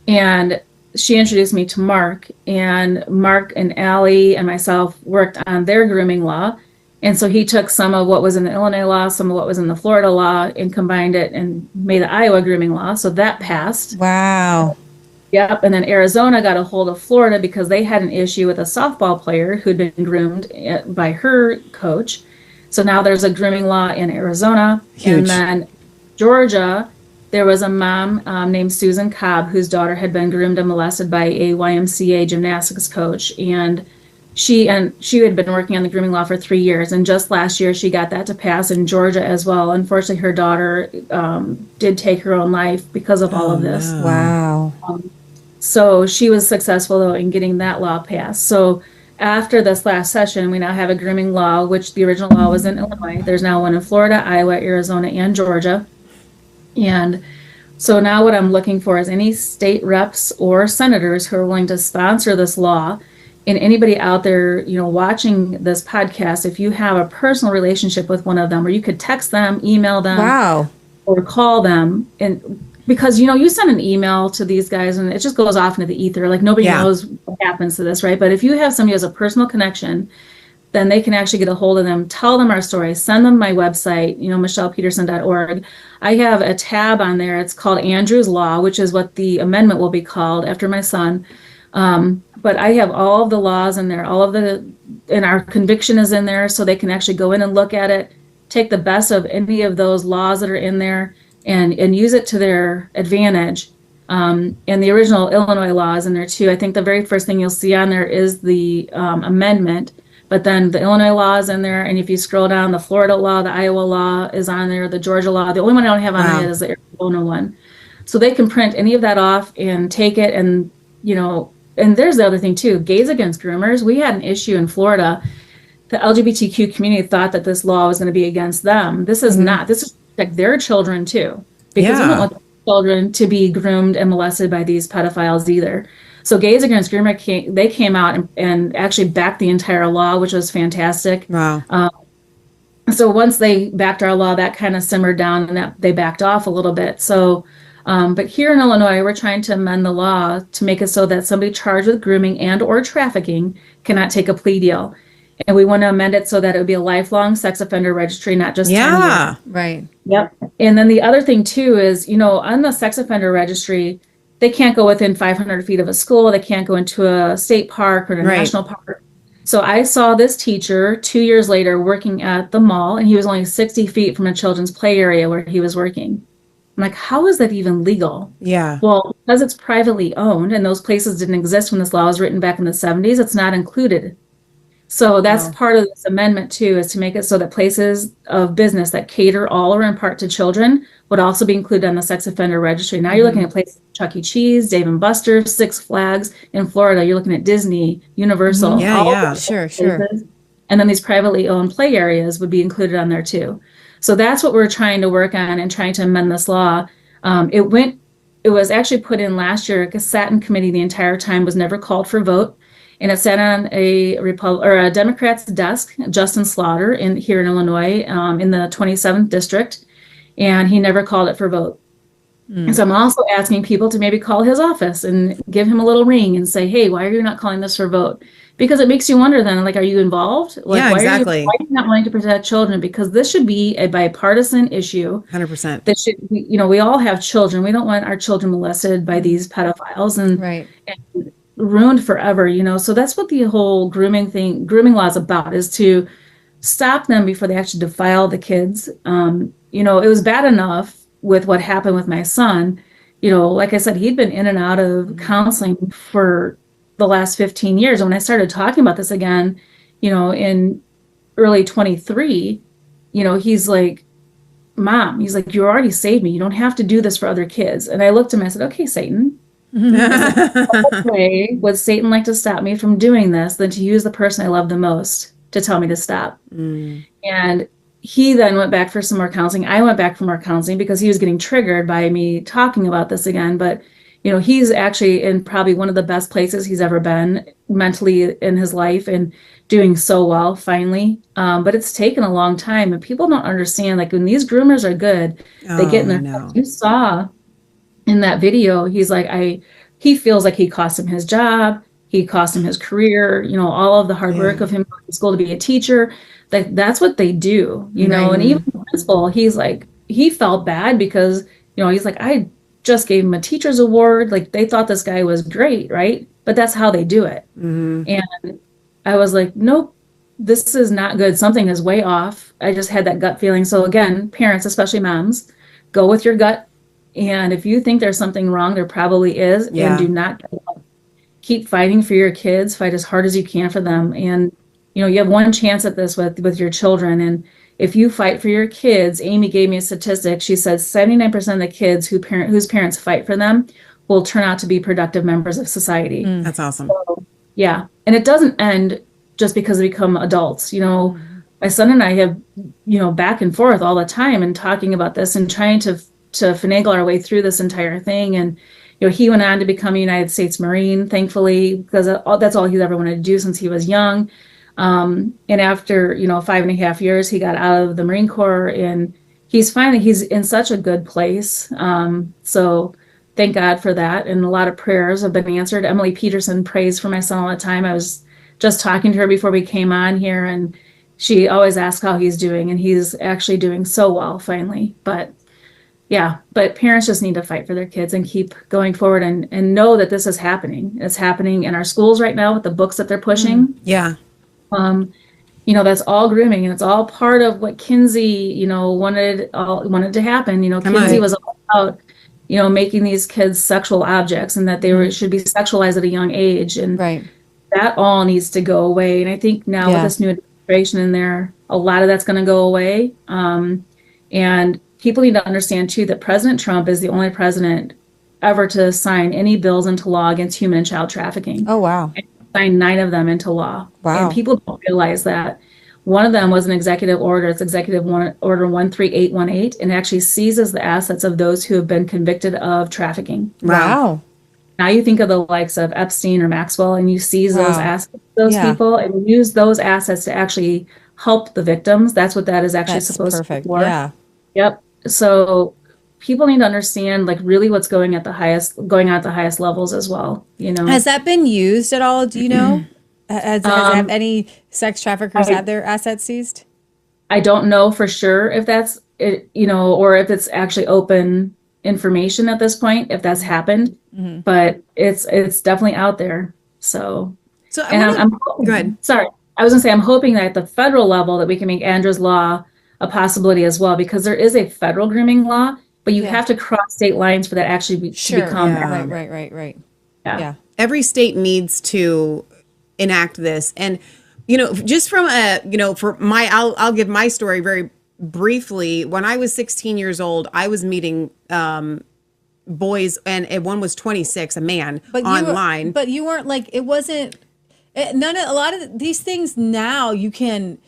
And she introduced me to Mark. And Mark and Allie and myself worked on their grooming law. And so he took some of what was in the Illinois law, some of what was in the Florida law, and combined it and made the Iowa grooming law. So that passed. Wow. Yep. And then Arizona got a hold of Florida because they had an issue with a softball player who'd been groomed by her coach. So now there's a grooming law in Arizona. Huge. And then Georgia, there was a mom named Susan Cobb whose daughter had been groomed and molested by a YMCA gymnastics coach. And she had been working on the grooming law for 3 years. And just last year, she got that to pass in Georgia as well. Unfortunately, her daughter did take her own life because of all of this. No. Wow. So she was successful, though, in getting that law passed. So after this last session, we now have a grooming law, which the original law was in Illinois. There's now one in Florida, Iowa, Arizona, and Georgia. And so now what I'm looking for is any state reps or senators who are willing to sponsor this law. And anybody out there, watching this podcast, if you have a personal relationship with one of them, or you could text them, email them, wow, or call them, and because you send an email to these guys and it just goes off into the ether, like nobody knows what happens to this, right? But if you have somebody who has a personal connection, then they can actually get a hold of them, tell them our story, send them my website, michellepeterson.org. I have a tab on there. It's called Andrew's Law, which is what the amendment will be called after my son. But I have all of the laws in there, and our conviction is in there, so they can actually go in and look at it, take the best of any of those laws that are in there, and use it to their advantage. And the original Illinois law is in there too. I think the very first thing you'll see on there is the amendment, but then the Illinois law is in there, and if you scroll down, the Florida law, the Iowa law is on there, the Georgia law. The only one I don't have on there is the Arizona one. So they can print any of that off and take it, and and there's the other thing too, gays against groomers. We had an issue in Florida. The LGBTQ community thought that this law was going to be against them. This is not. This is to protect their children too, because we don't want children to be groomed and molested by these pedophiles either. So gays against groomer came out and actually backed the entire law, which was fantastic. Wow. So once they backed our law, that kind of simmered down and that they backed off a little bit. So, but here in Illinois, we're trying to amend the law to make it so that somebody charged with grooming and or trafficking cannot take a plea deal. And we want to amend it so that it would be a lifelong sex offender registry, not just 10 years. Right. Yep. And then the other thing too is, on the sex offender registry, they can't go within 500 feet of a school. They can't go into a state park or a national park. So I saw this teacher 2 years later working at the mall, and he was only 60 feet from a children's play area where he was working. I'm like, how is that even legal? Yeah. Well, because it's privately owned and those places didn't exist when this law was written back in the 70s, it's not included. So that's part of this amendment too, is to make it so that places of business that cater all or in part to children would also be included on the sex offender registry. Now you're looking at places like Chuck E. Cheese, Dave and Buster's, Six Flags. In Florida, you're looking at Disney, Universal. Sure. And then these privately owned play areas would be included on there too. So that's what we're trying to work on and trying to amend this law. It was actually put in last year. It sat in committee the entire time, was never called for vote. And it sat on a Democrat's desk, Justin Slaughter, here in Illinois, in the 27th district, and he never called it for vote. And so I'm also asking people to maybe call his office and give him a little ring and say, hey, why are you not calling this for vote? Because it makes you wonder then, like, are you involved? Like, Yeah, exactly. Why are you not wanting to protect children? Because this should be a bipartisan issue. 100%. That should, we all have children. We don't want our children molested by these pedophiles and ruined forever, so that's what the whole grooming law is about, is to stop them before they actually defile the kids. It was bad enough with what happened with my son. Like I said, he'd been in and out of counseling for the last 15 years. And when I started talking about this again, in early 23, he's like, Mom, he's like, you already saved me. You don't have to do this for other kids. And I looked at him and I said, okay, Satan. What way would Satan like to stop me from doing this than to use the person I love the most to tell me to stop? And he then went back for some more counseling. I went back for more counseling because he was getting triggered by me talking about this again. But, he's actually in probably one of the best places he's ever been mentally in his life and doing so well finally. But it's taken a long time, and people don't understand, like, when these groomers are good, they get in their heads. You saw in that video, he's like, he feels like he cost him his job, he cost him his career, all of the hard work of him going to school to be a teacher. Like, that's what they do, and even the principal, he's like, he felt bad because, he's like, I just gave him a teacher's award. Like, they thought this guy was great, right? But that's how they do it. And I was like, nope, this is not good. Something is way off. I just had that gut feeling. So again, parents, especially moms, go with your gut. And if you think there's something wrong, there probably is. And do not keep fighting for your kids. Fight as hard as you can for them. And, you have one chance at this with your children. And if you fight for your kids, Amy gave me a statistic. She said 79% of the kids whose parents fight for them will turn out to be productive members of society. That's awesome. So, yeah. And it doesn't end just because they become adults. My son and I have, back and forth all the time and talking about this and trying to finagle our way through this entire thing. And, he went on to become a United States Marine, thankfully, because that's all he's ever wanted to do since he was young. And after, 5.5 years, he got out of the Marine Corps, and he's in such a good place. So thank God for that. And a lot of prayers have been answered. Emily Peterson prays for my son all the time. I was just talking to her before we came on here, and she always asks how he's doing, and he's actually doing so well finally. But parents just need to fight for their kids and keep going forward and know that this is happening. It's happening in our schools right now with the books that they're pushing. That's all grooming, and it's all part of what Kinsey, wanted to happen. Kinsey was all about, making these kids sexual objects, and that they should be sexualized at a young age. And that all needs to go away. And I think now with this new administration in there, a lot of that's going to go away. And people need to understand too that President Trump is the only president ever to sign any bills into law against human and child trafficking. Oh, wow. And signed 9 of them into law. Wow. And people don't realize that. One of them was an executive order. It's Executive Order 13818, and it actually seizes the assets of those who have been convicted of trafficking. Wow. Now you think of the likes of Epstein or Maxwell, and you seize those assets of those people and use those assets to actually help the victims. That's what that is actually That's supposed perfect. to be for. Yeah. Yep. So people need to understand like really what's going on at the highest levels as well. Has that been used at all? Do you know? Has have any sex traffickers had their assets seized? I don't know for sure if that's it, or if it's actually open information at this point, if that's happened, but it's definitely out there. So I'm hoping, go ahead. Sorry. I was gonna say, I'm hoping that at the federal level that we can make Andrew's law a possibility as well, because there is a federal grooming law, but you have to cross state lines for that actually to become. Right. Yeah. Every state needs to enact this. And, just from I'll give my story very briefly. When I was 16 years old, I was meeting boys, and one was 26, a man, online. But you weren't like, it wasn't, a lot of these things now you can,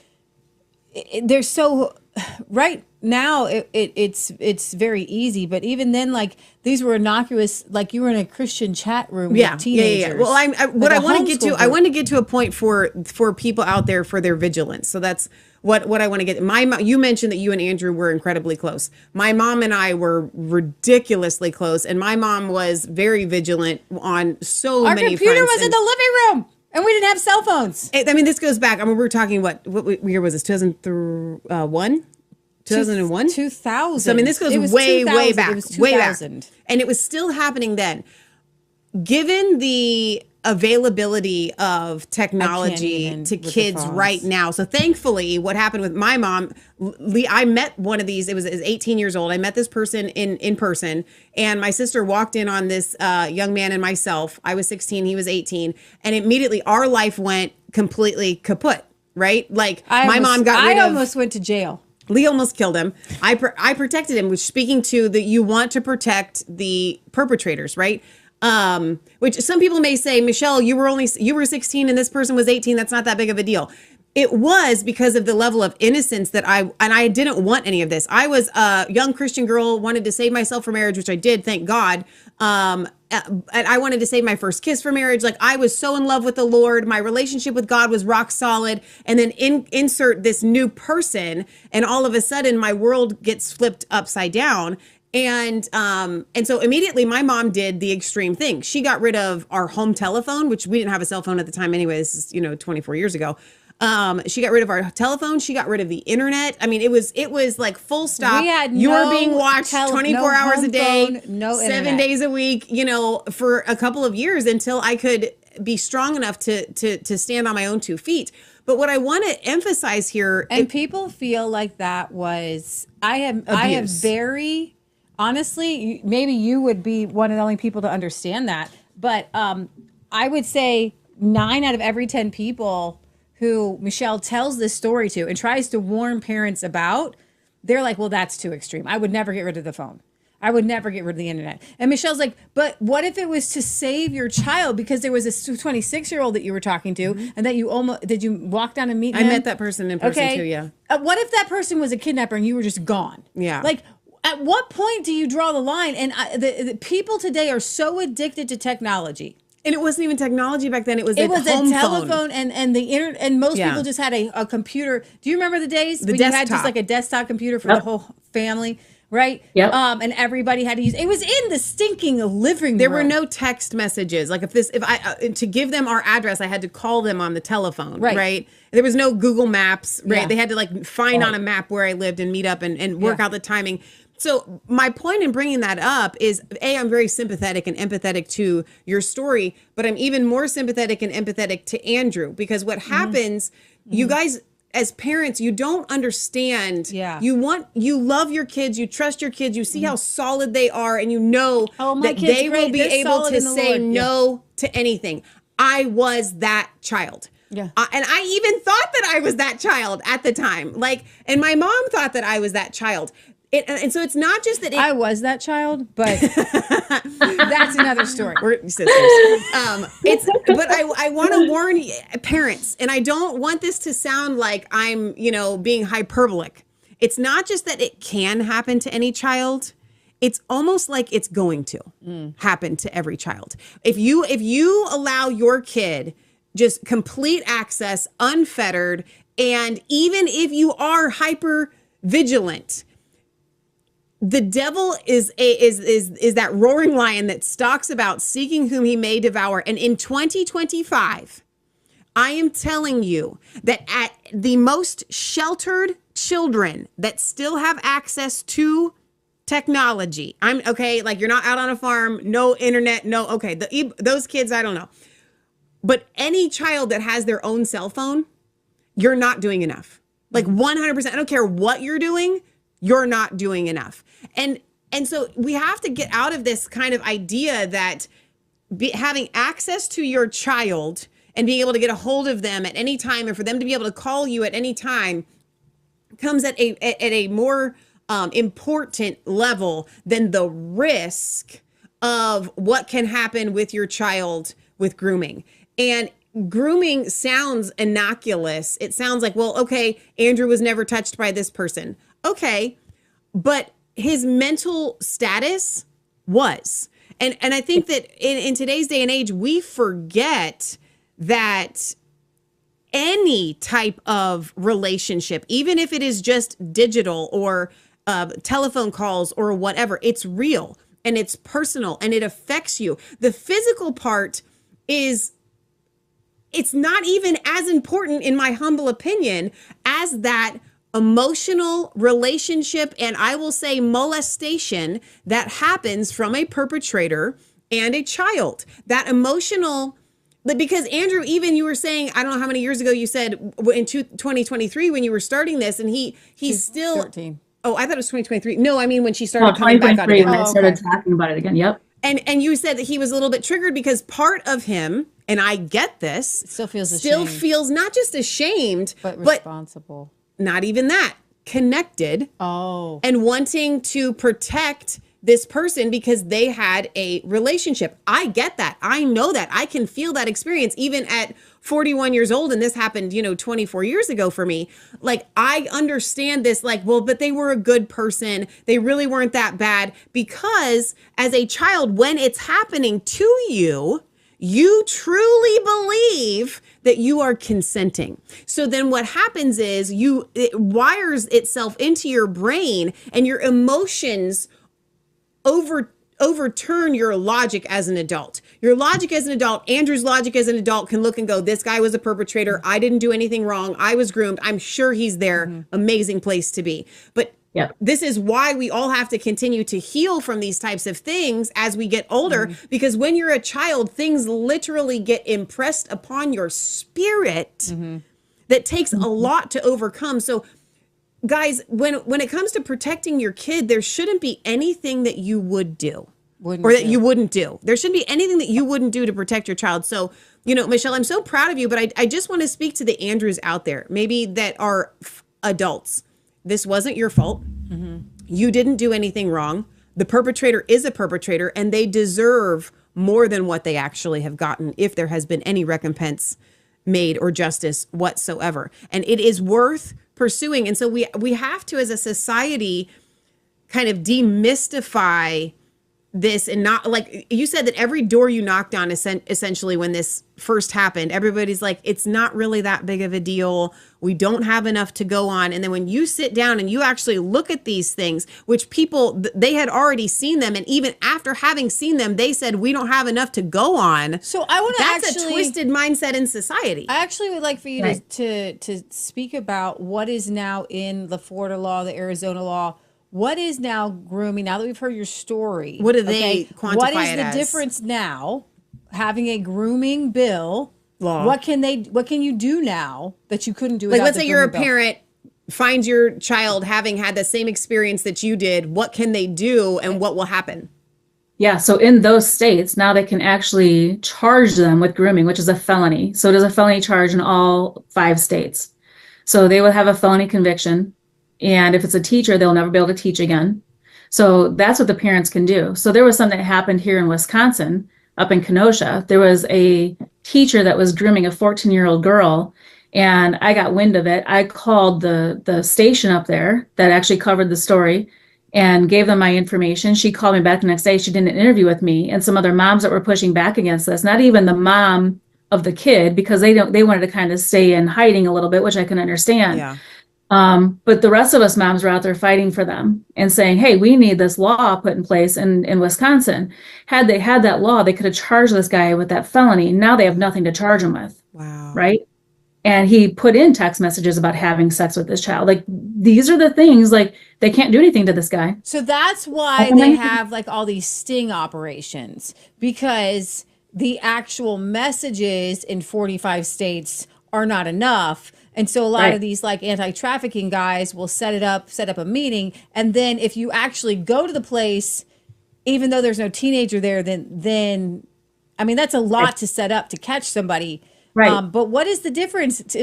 they're so, right now it's very easy, but even then, like, these were innocuous, like you were in a Christian chat room with teenagers. Well, I want to get to a point for people out there for their vigilance. So that's what I want to get. You mentioned that you and Andrew were incredibly close. My mom and I were ridiculously close, and my mom was very vigilant on so many fronts. Our computer was in the living room. And we didn't have cell phones. I mean, this goes back. I mean, we were talking, what year was this? 2001? 2001? 2000. So, I mean, this goes way back. It was way back. And it was still happening then. Given the availability of technology to kids right now. So thankfully, what happened with my mom, I met one of these, it was 18 years old. I met this person in person, and my sister walked in on this young man and myself. I was 16, he was 18. And immediately our life went completely kaput, right? Like my mom got rid of... I almost went to jail. Lee almost killed him. I protected him, which speaking to that you want to protect the perpetrators, right? Which some people may say, Michelle, you were 16 and this person was 18. That's not that big of a deal. It was because of the level of innocence that I didn't want any of this. I was a young Christian girl, wanted to save myself for marriage, which I did, thank God. And I wanted to save my first kiss for marriage. Like, I was so in love with the Lord. My relationship with God was rock solid. And then insert this new person, and all of a sudden my world gets flipped upside down. And so immediately my mom did the extreme thing. She got rid of our home telephone, which we didn't have a cell phone at the time anyway. This is, 24 years ago. She got rid of our telephone. She got rid of the internet. I mean, it was like full stop. You were being watched 24 hours a day, no 7 internet. days a week, for a couple of years until I could be strong enough to stand on my own 2 feet. But what I want to emphasize here, and people feel like that was, I have very, honestly, maybe you would be one of the only people to understand that. But I would say 9 out of every 10 people who Michelle tells this story to and tries to warn parents about, they're like, well, that's too extreme. I would never get rid of the phone. I would never get rid of the internet. And Michelle's like, but what if it was to save your child? Because there was a 26-year-old that you were talking to, and that did you walk down and meet him? I met that person in person too, yeah. What if that person was a kidnapper and you were just gone? Yeah. Like, at what point do you draw the line? And the people today are so addicted to technology. And it wasn't even technology back then. It was a home telephone phone. and the internet, and most people just had a computer. Do you remember the days when desktop. you had just like a desktop computer for the whole family? Right? Yep. And everybody had to use it. Was in the stinking living room. There were no text messages. Like if I to give them our address, I had to call them on the telephone. Right. There was no Google Maps. Right. Yeah. They had to like find on a map where I lived and meet up and work out the timing. So my point in bringing that up is, I'm very sympathetic and empathetic to your story, but I'm even more sympathetic and empathetic to Andrew, because what happens, you guys, as parents, you don't understand. Yeah. You love your kids, you trust your kids, you see how solid they are, and you know that they will be able to say no to anything. I was that child. Yeah. And I even thought that I was that child at the time. And my mom thought that I was that child. And so it's not just that I was that child, but that's another story. We're sisters. But I want to warn parents, and I don't want this to sound like I'm, being hyperbolic. It's not just that it can happen to any child. It's almost like it's going to happen to every child. If you allow your kid just complete access, unfettered, And even if you are hyper vigilant, the devil is that roaring lion that stalks about, seeking whom he may devour. And in 2025, I am telling you that at the most sheltered children that still have access to technology, I'm okay, like you're not out on a farm, no internet, no, okay, those kids, I don't know. But any child that has their own cell phone, you're not doing enough. Like 100%. I don't care what you're doing, you're not doing enough. And so we have to get out of this kind of idea that having access to your child and being able to get a hold of them at any time, and for them to be able to call you at any time, comes at a more important level than the risk of what can happen with your child with grooming. And grooming sounds innocuous. It sounds like, well, okay, Andrew was never touched by this person. Okay, but his mental status was. And I think that in today's day and age, we forget that any type of relationship, even if it is just digital or telephone calls or whatever, it's real and it's personal and it affects you. The physical part it's not even as important, in my humble opinion, as that emotional relationship, and I will say molestation, that happens from a perpetrator and a child. That emotional, because Andrew, even you were saying, I don't know how many years ago you said in 2023 when you were starting this, and he's still 13. Oh, I thought it was 2023. No, I mean when she started coming back on it. When I started talking about it again. Yep. And you said that he was a little bit triggered because part of him, and I get this, still feels not just ashamed, but responsible. Not even that, connected. Oh. And wanting to protect this person because they had a relationship. I get that. I know that. I can feel that experience even at 41 years old. And this happened, 24 years ago for me. Like, I understand this, like, well, but they were a good person. They really weren't that bad. Because as a child, when it's happening to you, you truly believe that you are consenting. So then what happens is it wires itself into your brain, and your emotions overturn your logic as an adult. Your logic as an adult, Andrew's logic as an adult, can look and go, this guy was a perpetrator. I didn't do anything wrong. I was groomed. I'm sure he's there. Mm-hmm. Amazing place to be. But this is why we all have to continue to heal from these types of things as we get older, because when you're a child, things literally get impressed upon your spirit that takes a lot to overcome. So guys, when it comes to protecting your kid, there shouldn't be anything that you would do you wouldn't do. There shouldn't be anything that you wouldn't do to protect your child. So, Michelle, I'm so proud of you, but I just want to speak to the Andrews out there, maybe that are adults. This wasn't your fault. Mm-hmm. You didn't do anything wrong. The perpetrator is a perpetrator, and they deserve more than what they actually have gotten if there has been any recompense made or justice whatsoever. And it is worth pursuing. And so we have to, as a society, kind of demystify this, and not, like you said, that every door you knocked on, essentially when this first happened, everybody's like, it's not really that big of a deal. We don't have enough to go on. And then when you sit down and you actually look at these things, which people, they had already seen them. And even after having seen them, they said, we don't have enough to go on. So I want to That's a twisted mindset in society. I actually would like for you to speak about what is now in the Florida law, the Arizona law. What is now grooming? Now that we've heard your story, what do they quantify it as? What is the difference now? Having a grooming bill law. What can you do now that you couldn't do? Like, let's say you're a parent, finds your child having had the same experience that you did. What can they do, and what will happen? Yeah, so in those states, now they can actually charge them with grooming, which is a felony. So it is a felony charge in all 5 states. So they will have a felony conviction. And if it's a teacher, they'll never be able to teach again. So that's what the parents can do. So there was something that happened here in Wisconsin, up in Kenosha. There was a teacher that was grooming a 14-year-old girl, and I got wind of it. I called the station up there that actually covered the story and gave them my information. She called me back the next day. She did an interview with me and some other moms that were pushing back against this. Not even the mom of the kid because they wanted to kind of stay in hiding a little bit, which I can understand. Yeah. But the rest of us moms were out there fighting for them and saying, hey, we need this law put in place in Wisconsin. Had they had that law, they could have charged this guy with that felony. Now they have nothing to charge him with. Wow. Right. And he put in text messages about having sex with this child. Like, these are the things, like, they can't do anything to this guy. So that's why they have like all these sting operations, because the actual messages in 45 states are not enough. And so a lot of these like anti-trafficking guys will set up a meeting. And then if you actually go to the place, even though there's no teenager there, then I mean, that's a lot to set up to catch somebody. Right. But what is the difference?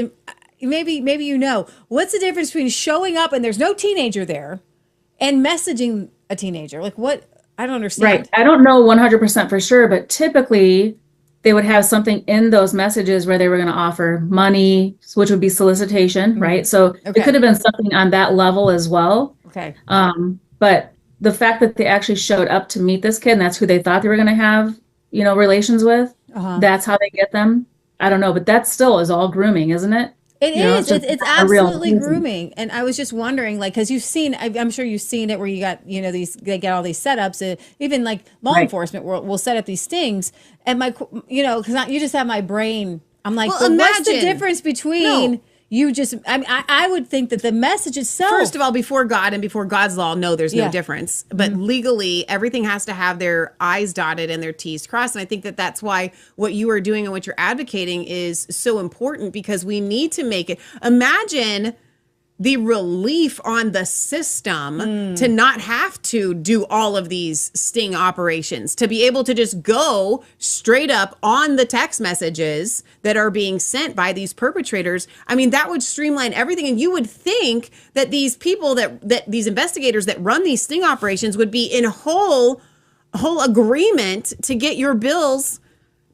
Maybe you know. What's the difference between showing up and there's no teenager there and messaging a teenager? Like, what? I don't understand. Right. I don't know 100% for sure, but typically they would have something in those messages where they were going to offer money, which would be solicitation, right? So it could have been something on that level as well. Okay. But the fact that they actually showed up to meet this kid and that's who they thought they were going to have, relations with, that's how they get them. I don't know, but that still is all grooming, isn't it? It is. It's absolutely grooming. And I was just wondering, like, because you've seen, I'm sure you've seen it where you got, they get all these setups. Even like law enforcement will set up these stings. And because you just have my brain. I'm like, well, what's the difference between you just, I would think that the message itself. First of all, before God and before God's law, no, there's no difference. But legally, everything has to have their I's dotted and their T's crossed. And I think that that's why what you are doing and what you're advocating is so important, because we need to make it. Imagine the relief on the system to not have to do all of these sting operations, to be able to just go straight up on the text messages that are being sent by these perpetrators. I mean, that would streamline everything. And you would think that these people that these investigators that run these sting operations would be in whole agreement to get your bills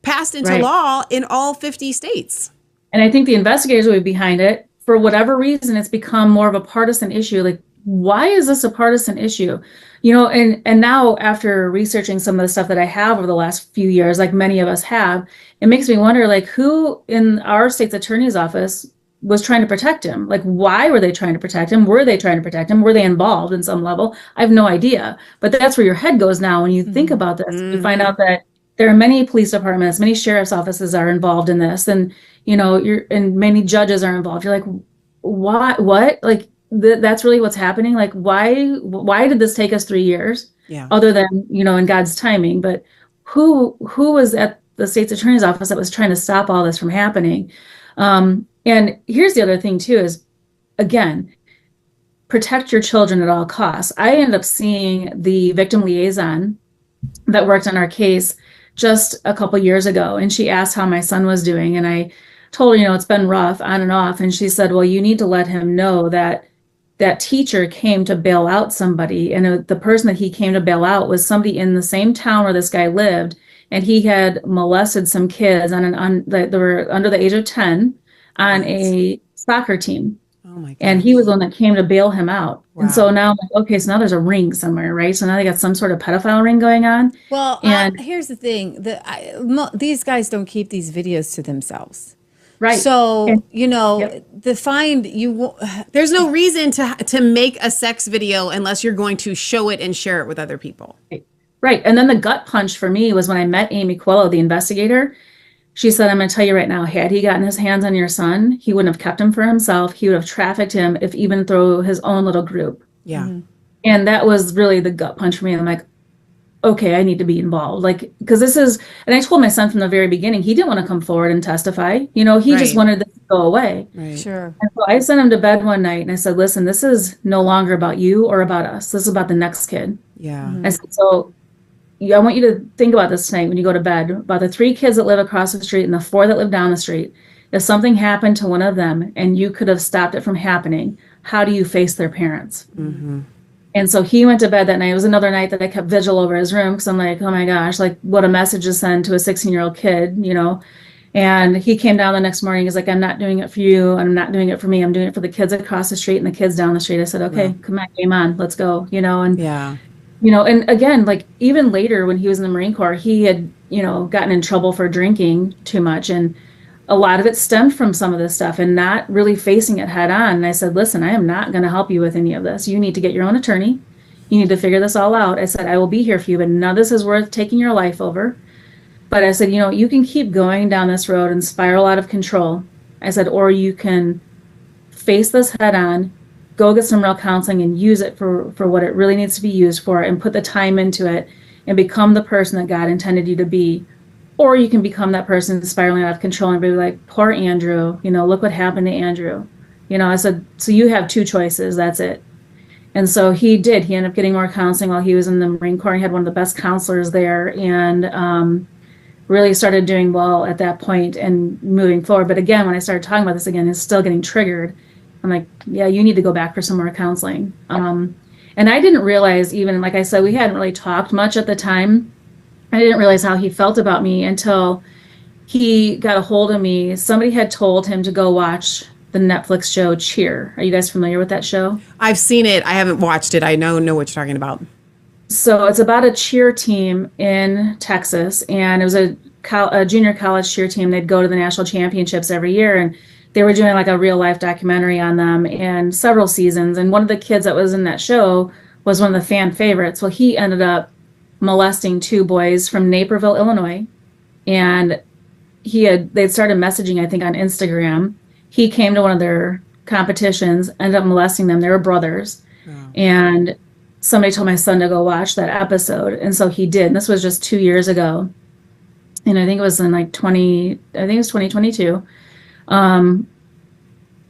passed into law in all 50 states. And I think the investigators would be behind it. For whatever reason, it's become more of a partisan issue. Like, why is this a partisan issue? And now after researching some of the stuff that I have over the last few years, like many of us have, it makes me wonder, like, who in our state's attorney's office was trying to protect him? Like, why were they trying to protect him? Were they trying to protect him? Were they involved in some level? I have no idea. But that's where your head goes now when you think about this. You find out that there are many police departments, many sheriff's offices are involved in this. And and many judges are involved. You're like, why? What? Like, that's really what's happening. Like, why did this take us 3 years? Yeah. Other than, in God's timing, but who was at the state's attorney's office that was trying to stop all this from happening? And here's the other thing too, is, again, protect your children at all costs. I ended up seeing the victim liaison that worked on our case just a couple years ago. And she asked how my son was doing. And I told her, it's been rough on and off. And she said, well, you need to let him know that that teacher came to bail out somebody. And the person that he came to bail out was somebody in the same town where this guy lived. And he had molested some kids that were under the age of 10 on a soccer team. Oh my God. And he was the one that came to bail him out. Wow. And so now I'm like, okay, so now there's a ring somewhere, right? So now they got some sort of pedophile ring going on. Well, here's the thing. These guys don't keep these videos to themselves. Right. So, there's no reason to make a sex video unless you're going to show it and share it with other people. Right. And then the gut punch for me was when I met Amy Coelho, the investigator. She said, I'm going to tell you right now, had he gotten his hands on your son, he wouldn't have kept him for himself. He would have trafficked him, if even through his own little group. Yeah. Mm-hmm. And that was really the gut punch for me. I'm like, okay, I need to be involved. Like, because and I told my son from the very beginning, he didn't want to come forward and testify. He just wanted this to go away. Right. Sure. And so I sent him to bed one night and I said, listen, this is no longer about you or about us. This is about the next kid. Yeah. Mm-hmm. I said, so I want you to think about this tonight when you go to bed, about the 3 kids that live across the street and the 4 that live down the street. If something happened to one of them and you could have stopped it from happening, how do you face their parents? Mm-hmm. And so he went to bed that night. It was another night that I kept vigil over his room because I'm like, oh my gosh, like what a message to send to a 16-year-old kid, And he came down the next morning. He's like, I'm not doing it for you. I'm not doing it for me. I'm doing it for the kids across the street and the kids down the street. I said, okay, come on, game on, let's go, And yeah. And again, like even later when he was in the Marine Corps, he had, gotten in trouble for drinking too much. And, a lot of it stemmed from some of this stuff and not really facing it head on. And I said, listen, I am not going to help you with any of this. You need to get your own attorney. You need to figure this all out. I said, I will be here for you, but none of this is worth taking your life over. But I said, you can keep going down this road and spiral out of control. I said, or you can face this head on, go get some real counseling and use it for what it really needs to be used for, and put the time into it and become the person that God intended you to be. Or you can become that person spiraling out of control and be like, poor Andrew, look what happened to Andrew. I said, so you have two choices, that's it. And so he did. He ended up getting more counseling while he was in the Marine Corps. He had one of the best counselors there, and really started doing well at that point and moving forward. But again, when I started talking about this again, it's still getting triggered. I'm like, yeah, you need to go back for some more counseling. And I didn't realize, even like I said, we hadn't really talked much at the time. I didn't realize how he felt about me until he got a hold of me. Somebody had told him to go watch the Netflix show Cheer. Are you guys familiar with that show? I've seen it. I haven't watched it. I know what you're talking about. So it's about a cheer team in Texas, and it was a junior college cheer team. They'd go to the national championships every year, and they were doing like a real life documentary on them and several seasons. And one of the kids that was in that show was one of the fan favorites. Well, he ended up molesting two boys from Naperville, Illinois, and they'd started messaging, I think, on Instagram. He came to one of their competitions, ended up molesting them. They were brothers. Oh. And somebody told my son to go watch that episode. And so he did. And this was just 2 years ago. And I think it was in like 2022.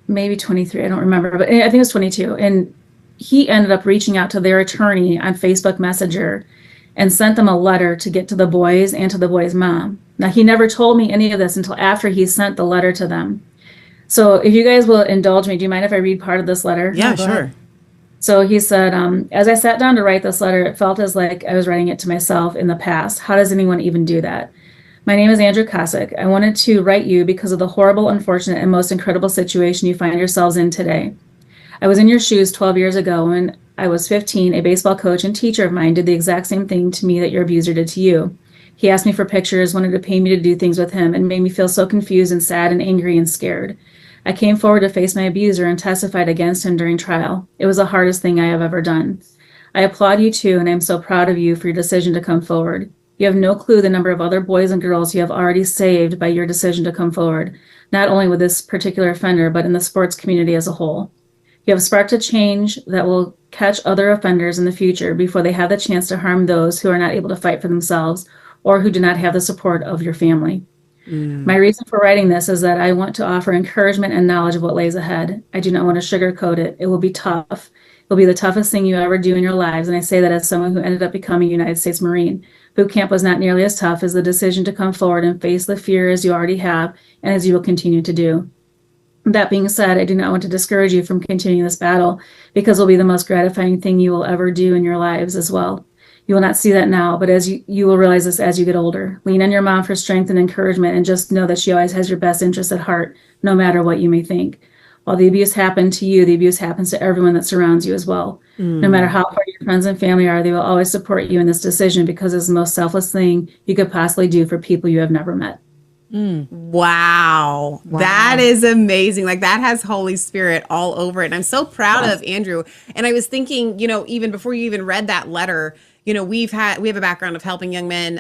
Maybe 23. I don't remember, but I think it was 22. And he ended up reaching out to their attorney on Facebook Messenger and sent them a letter to get to the boys and to the boys' mom. Now, he never told me any of this until after he sent the letter to them. So if you guys will indulge me, do you mind if I read part of this letter? Yeah, sure. So he said, as I sat down to write this letter, it felt as like I was writing it to myself in the past. How does anyone even do that? My name is Andrew Kosick. I wanted to write you because of the horrible, unfortunate, and most incredible situation you find yourselves in today. I was in your shoes 12 years ago when I was 15. A baseball coach and teacher of mine did the exact same thing to me that your abuser did to you. He asked me for pictures, wanted to pay me to do things with him, and made me feel so confused and sad and angry and scared. I came forward to face my abuser and testified against him during trial. It was the hardest thing I have ever done. I applaud you too, and I'm so proud of you for your decision to come forward. You have no clue the number of other boys and girls you have already saved by your decision to come forward, not only with this particular offender, but in the sports community as a whole. You have sparked a change that will catch other offenders in the future before they have the chance to harm those who are not able to fight for themselves or who do not have the support of your family. My reason for writing this is that I want to offer encouragement and knowledge of what lays ahead. I do not want to sugarcoat it. It will be tough. It will be the toughest thing you ever do in your lives, and I say that as someone who ended up becoming a United States Marine. Boot camp was not nearly as tough as the decision to come forward and face the fear as you already have and as you will continue to do. That being said, I do not want to discourage you from continuing this battle because it will be the most gratifying thing you will ever do in your lives as well. You will not see that now, but as you will realize this as you get older. Lean on your mom for strength and encouragement, and just know that she always has your best interests at heart, no matter what you may think. While the abuse happened to you, the abuse happens to everyone that surrounds you as well. No matter how far your friends and family are, they will always support you in this decision because it's the most selfless thing you could possibly do for people you have never met. Wow. That is amazing. Like, that has Holy Spirit all over it. And I'm so proud of Andrew. And I was thinking, even before you even read that letter, we have a background of helping young men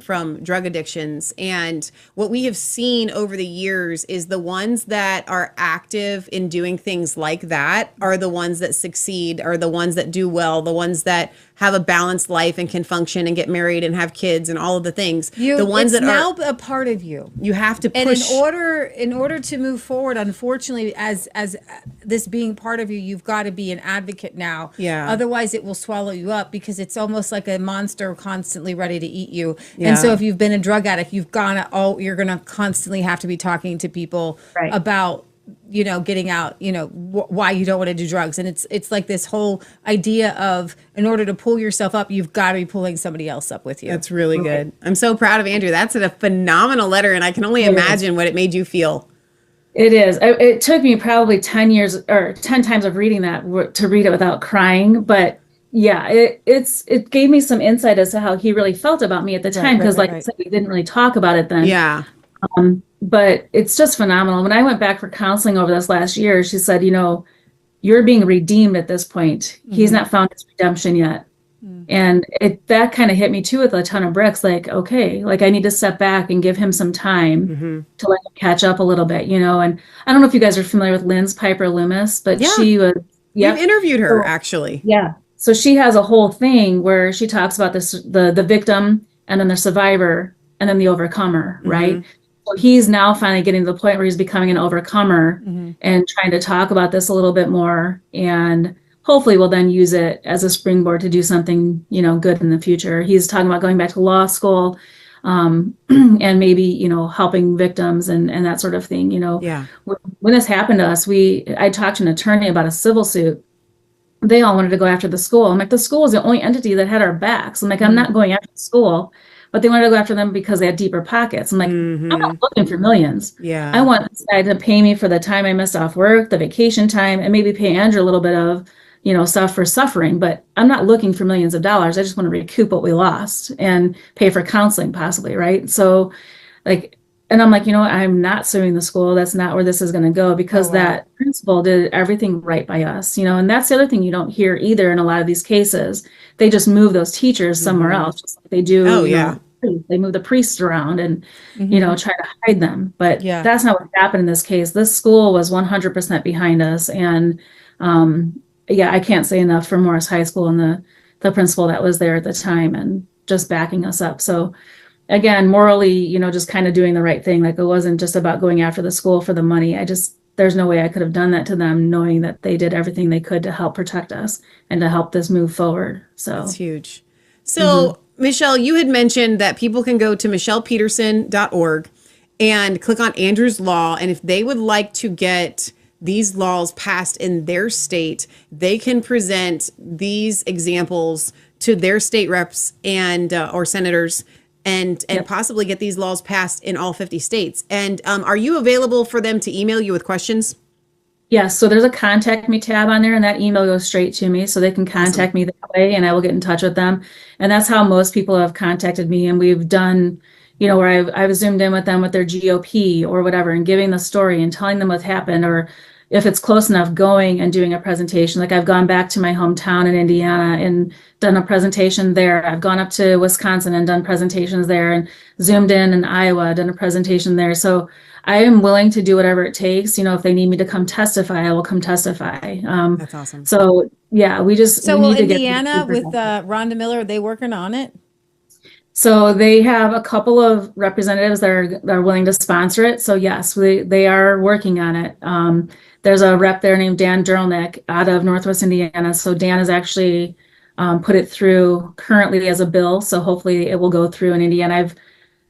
from drug addictions. And what we have seen over the years is the ones that are active in doing things like that are the ones that succeed, are the ones that do well, the ones that have a balanced life and can function and get married and have kids and all of the things. The ones that now a part of you. You have to push. And in order to move forward, unfortunately, as this being part of you, you've got to be an advocate now. Yeah. Otherwise, it will swallow you up because it's almost like a monster constantly ready to eat you. Yeah. And so if you've been a drug addict, you're going to constantly have to be talking to people about getting out, why you don't want to do drugs. And it's like this whole idea of, in order to pull yourself up, you've got to be pulling somebody else up with you. That's really good. I'm so proud of Andrew. That's a phenomenal letter. And I can only imagine what it made you feel. It is. It took me probably 10 years or 10 times of reading that to read it without crying. But yeah, it gave me some insight as to how he really felt about me at the time. Because I said, we didn't really talk about it then. Yeah. But it's just phenomenal. When I went back for counseling over this last year, she said, you're being redeemed at this point. He's not found his redemption yet. And that kind of hit me too with a ton of bricks. Like, okay, like I need to step back and give him some time to let him catch up a little bit, And I don't know if you guys are familiar with Lynn's Piper Loomis, but she was, We've interviewed her actually. Yeah. So she has a whole thing where she talks about this, the victim and then the survivor and then the overcomer, right? So he's now finally getting to the point where he's becoming an overcomer and trying to talk about this a little bit more, and hopefully we'll then use it as a springboard to do something, good in the future. He's talking about going back to law school, and maybe, helping victims and that sort of thing, When this happened to us, I talked to an attorney about a civil suit. They all wanted to go after the school. I'm like, the school was the only entity that had our backs. I'm like, I'm not going after the school. But they wanted to go after them because they had deeper pockets. I'm like, I'm not looking for millions. Yeah. I want this guy to pay me for the time I missed off work, the vacation time, and maybe pay Andrew a little bit of, stuff for suffering. But I'm not looking for millions of dollars. I just want to recoup what we lost and pay for counseling possibly, right? So and I'm like, I'm not suing the school. That's not where this is going to go, because that principal did everything right by us, and that's the other thing you don't hear either in a lot of these cases. They just move those teachers somewhere else, just like they do. They move the priests around and, try to hide them. But that's not what happened in this case. This school was 100% behind us. And I can't say enough for Morris High School and the principal that was there at the time and just backing us up. So again, morally, just kind of doing the right thing. Like, it wasn't just about going after the school for the money. There's no way I could have done that to them, knowing that they did everything they could to help protect us and to help this move forward. So that's huge. So Michelle, you had mentioned that people can go to michellepeterson.org and click on Andrew's Law. And if they would like to get these laws passed in their state, they can present these examples to their state reps and or senators and possibly get these laws passed in all 50 states. And are you available for them to email you with questions? Yes. So there's a contact me tab on there, and that email goes straight to me, so they can contact me that way and I will get in touch with them. And that's how most people have contacted me. And we've done, where I've zoomed in with them with their GOP or whatever and giving the story and telling them what happened, or if it's close enough, going and doing a presentation. Like, I've gone back to my hometown in Indiana and done a presentation there. I've gone up to Wisconsin and done presentations there, and zoomed in Iowa, done a presentation there. So I am willing to do whatever it takes. If they need me to come testify, I will come testify. That's awesome. So yeah, we need to Indiana with Rhonda Miller, are they working on it? So they have a couple of representatives that are willing to sponsor it. So yes, they are working on it. There's a rep there named Dan Durlnick out of Northwest Indiana. So Dan has actually put it through currently as a bill. So hopefully it will go through in Indiana.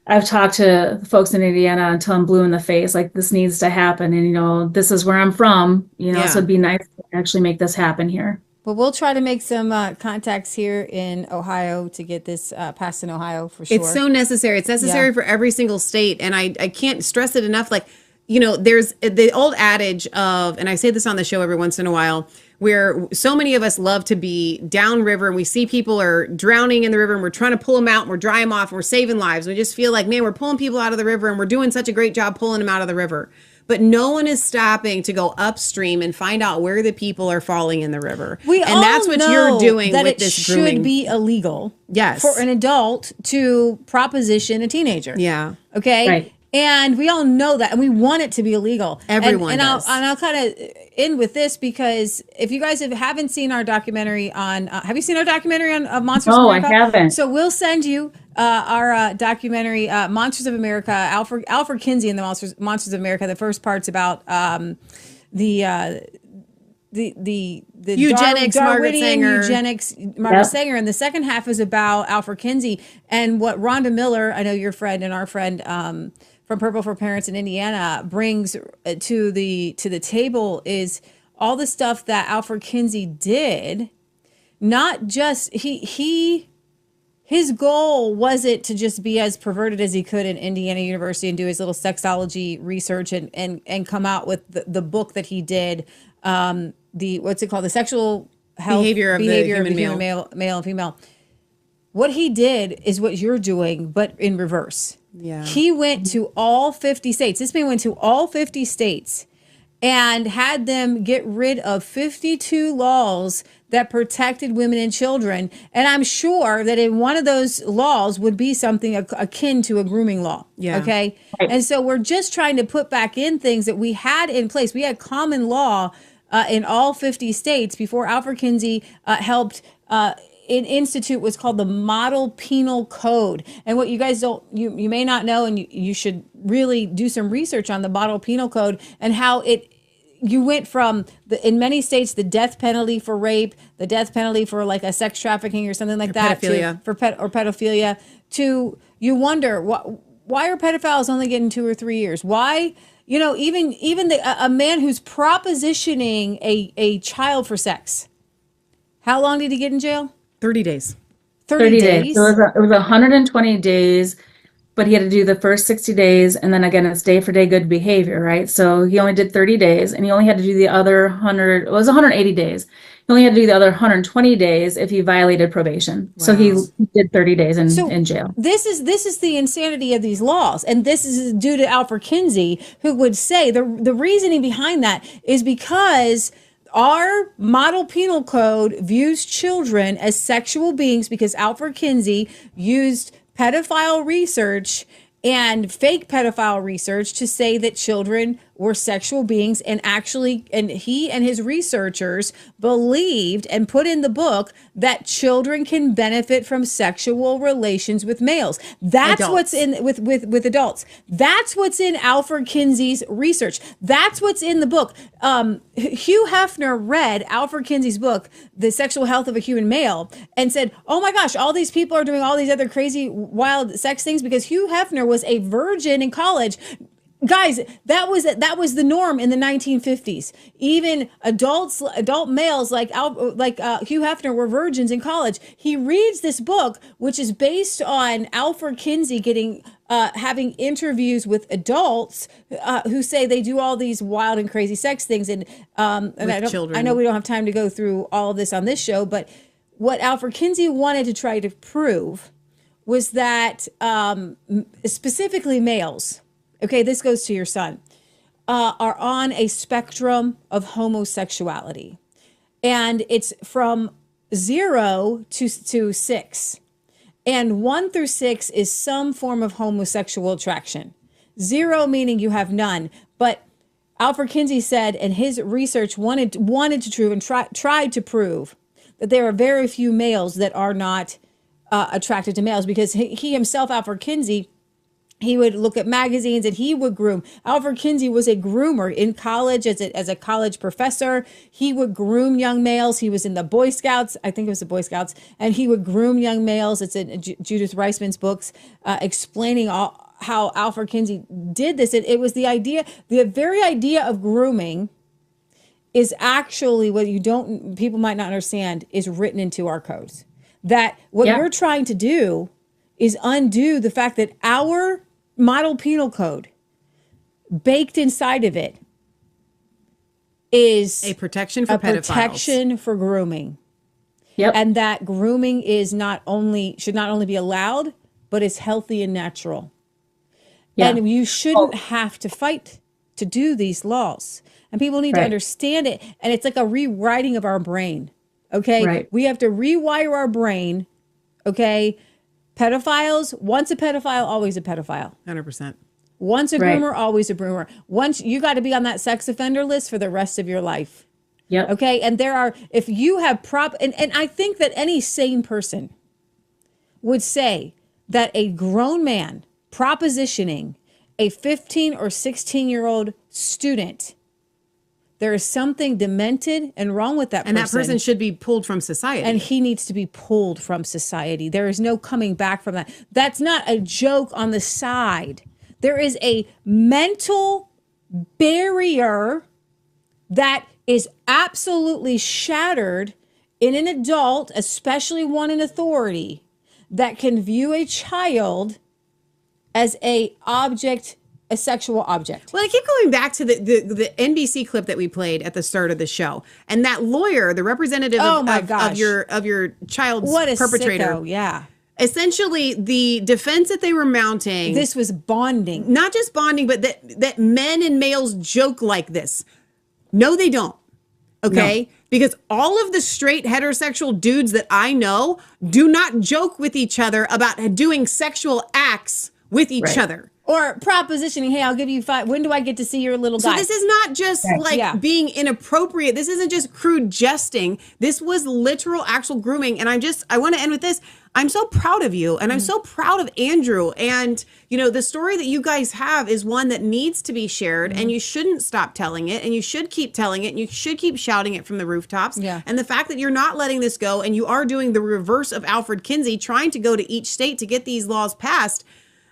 I've talked to folks in Indiana until I'm blue in the face, like, this needs to happen. And, this is where I'm from, so it'd be nice to actually make this happen here. Well, we'll try to make some contacts here in Ohio to get this passed in Ohio for sure. It's so necessary. It's necessary for every single state. And I can't stress it enough. Like, there's the old adage of, and I say this on the show every once in a while, where so many of us love to be downriver and we see people are drowning in the river and we're trying to pull them out and we're drying them off and we're saving lives. We just feel like, man, we're pulling people out of the river and we're doing such a great job pulling them out of the river. But no one is stopping to go upstream and find out where the people are falling in the river. That's what you're doing with this grooming. It should be illegal, for an adult to proposition a teenager. Yeah. Okay. Right. And we all know that, and we want it to be illegal. Everyone does. I'll kind of end with this, because if you guys haven't seen our documentary on, have you seen our documentary on Monsters of America? No, I haven't. So we'll send you our documentary, Monsters of America, Alfred Kinsey and the Monsters of America. The first part's about the eugenics, Margaret Sanger. Eugenics, Margaret Sanger, and the second half is about Alfred Kinsey and what Rhonda Miller, I know your friend and our friend from Purple for Parents in Indiana, brings to the table is all the stuff that Alfred Kinsey did. Not just his goal wasn't to just be as perverted as he could in Indiana University and do his little sexology research and come out with the book that he did. What's it called? The sexual health behavior of the human male and female. What he did is what you're doing, but in reverse. Yeah. He went to all 50 states. This man went to all 50 states and had them get rid of 52 laws that protected women and children. And I'm sure that in one of those laws would be something akin to a grooming law. Yeah. Okay. Right. And so we're just trying to put back in things that we had in place. We had common law in all 50 states before Alfred Kinsey helped institute what's called the Model Penal Code. And what you guys you may not know, and you should really do some research on the Model Penal Code and how you went from in many states, the death penalty for rape, the death penalty for like a sex trafficking or something like that, pedophilia. or pedophilia, to you wonder why are pedophiles only getting 2 or 3 years? Why, even a man who's propositioning a child for sex, how long did he get in jail? 30 days. 30 days. So it was 120 days. But he had to do the first 60 days, and then again, it's day for day good behavior, right? So he only did 30 days, and he only had to do the other 180 days. He only had to do the other 120 days if he violated probation. Wow. So he did 30 days in jail. This is the insanity of these laws, and this is due to Alfred Kinsey, who would say the reasoning behind that is because our model penal code views children as sexual beings, because Alfred Kinsey used pedophile research and fake pedophile research to say that children were sexual beings, and he and his researchers believed and put in the book that children can benefit from sexual relations with males. That's adults. What's in with adults. That's what's in Alfred Kinsey's research. That's what's in the book. Hugh Hefner read Alfred Kinsey's book, The Sexual Health of a Human Male, and said, "Oh my gosh, all these people are doing all these other crazy, wild sex things because Hugh Hefner was a virgin in college." Guys, that was the norm in the 1950s. Even adult males like Hugh Hefner were virgins in college. He reads this book, which is based on Alfred Kinsey having interviews with adults who say they do all these wild and crazy sex things. And I know we don't have time to go through all of this on this show, but what Alfred Kinsey wanted to try to prove was that specifically males, okay, this goes to your son, are on a spectrum of homosexuality. And it's from 0 to 6. And 1 through 6 is some form of homosexual attraction. 0 meaning you have none. But Alfred Kinsey said, and his research wanted to prove and tried to prove that there are very few males that are not attracted to males, because he himself, Alfred Kinsey, he would look at magazines and he would groom. Alfred Kinsey was a groomer in college as a college professor. He would groom young males. He was in the Boy Scouts. I think it was the Boy Scouts. And he would groom young males. It's in Judith Reisman's books explaining how Alfred Kinsey did this. It was the very idea of grooming is actually what people might not understand is written into our codes. That what you're trying to do is undo the fact that our model penal code, baked inside of it, is a protection for pedophiles. Protection for grooming. Yep. And that grooming should not only be allowed, but is healthy and natural. Yeah. And you shouldn't have to fight to do these laws. And people need to understand it. And it's like a rewriting of our brain. Okay? Right. We have to rewire our brain. Okay? Pedophiles, once a pedophile, always a pedophile. 100%. Once a groomer, always a groomer. Once you got to be on that sex offender list for the rest of your life. Yep. Okay. And if you have and I think that any sane person would say that a grown man propositioning a 15 or 16-year-old student, there is something demented and wrong with that person. And that person should be pulled from society. And he needs to be pulled from society. There is no coming back from that. That's not a joke on the side. There is a mental barrier that is absolutely shattered in an adult, especially one in authority, that can view a child as a sexual object. Well, I keep going back to the NBC clip that we played at the start of the show, and that lawyer, the representative of your child's perpetrator, sicko, essentially the defense that they were mounting. This was bonding. Not just bonding, but that men and males joke like this. No, they don't. Okay? No. Because all of the straight heterosexual dudes that I know do not joke with each other about doing sexual acts with each other. Or propositioning, hey, I'll give you 5. When do I get to see your little guy? So this is not just being inappropriate. This isn't just crude jesting. This was literal actual grooming. And I want to end with this. I'm so proud of you. And I'm so proud of Andrew. And, you know, the story that you guys have is one that needs to be shared. And you shouldn't stop telling it. And you should keep telling it. And you should keep shouting it from the rooftops. Yeah. And the fact that you're not letting this go and you are doing the reverse of Alfred Kinsey, trying to go to each state to get these laws passed.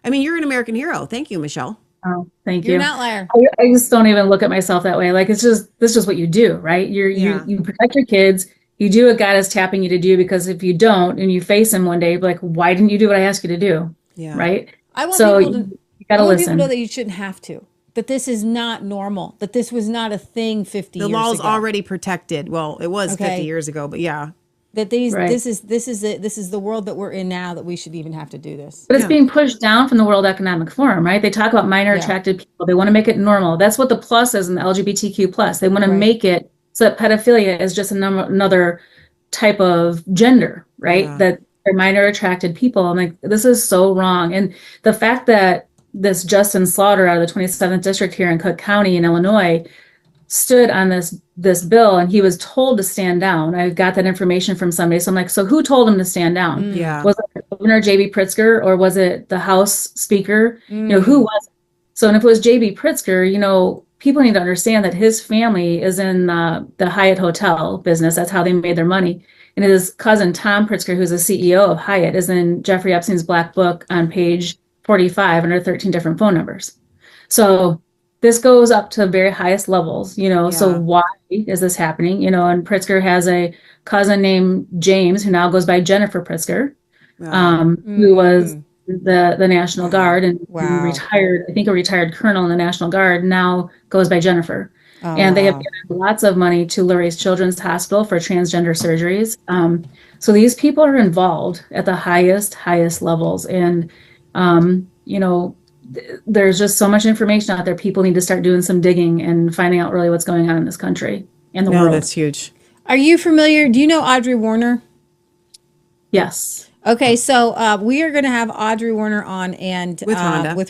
I mean, you're an American hero. Thank you, Michelle. Oh, thank you. You're an outlier. I just don't even look at myself that way. Like, this is just what you do, right? You protect your kids. You do what God is tapping you to do, because if you don't and you face him one day, like, why didn't you do what I asked you to do? Yeah. Right. I want people to, you got to listen. People know that you shouldn't have to, that this is not normal, that this was not a thing 50 years ago. The law's already protected. Well, it was 50 years ago, but yeah. That this is the world that we're in now, that we should even have to do this. But it's being pushed down from the World Economic Forum, right? They talk about minor attracted people. They want to make it normal. That's what the plus is in the LGBTQ plus. They want to make it so that pedophilia is just another type of gender, right? Yeah. That they're minor attracted people. I'm like, this is so wrong. And the fact that this Justin Slaughter out of the 27th district here in Cook County in Illinois stood on this bill, and he was told to stand down. I got that information from somebody. So I'm like, so who told him to stand down? Yeah. Was it Governor J.B. Pritzker, or was it the House Speaker? You know, who was it? So, and if it was J.B. Pritzker, you know, people need to understand that his family is in the Hyatt Hotel business. That's how they made their money. And his cousin, Tom Pritzker, who's the CEO of Hyatt, is in Jeffrey Epstein's black book on page 45 under 13 different phone numbers. So this goes up to the very highest levels, you know. So why is this happening? You know, and Pritzker has a cousin named James, who now goes by Jennifer Pritzker, who was the National Guard and retired, I think a retired colonel in the National Guard, now goes by Jennifer. And they have given lots of money to Lurie's Children's Hospital for transgender surgeries. So these people are involved at the highest levels. And, you know, there's just so much information out there. People need to start doing some digging and finding out really what's going on in this country and the world. That's huge. Are you familiar? Do you know Audrey Warner? Yes. Okay, so we are going to have Audrey Warner on and with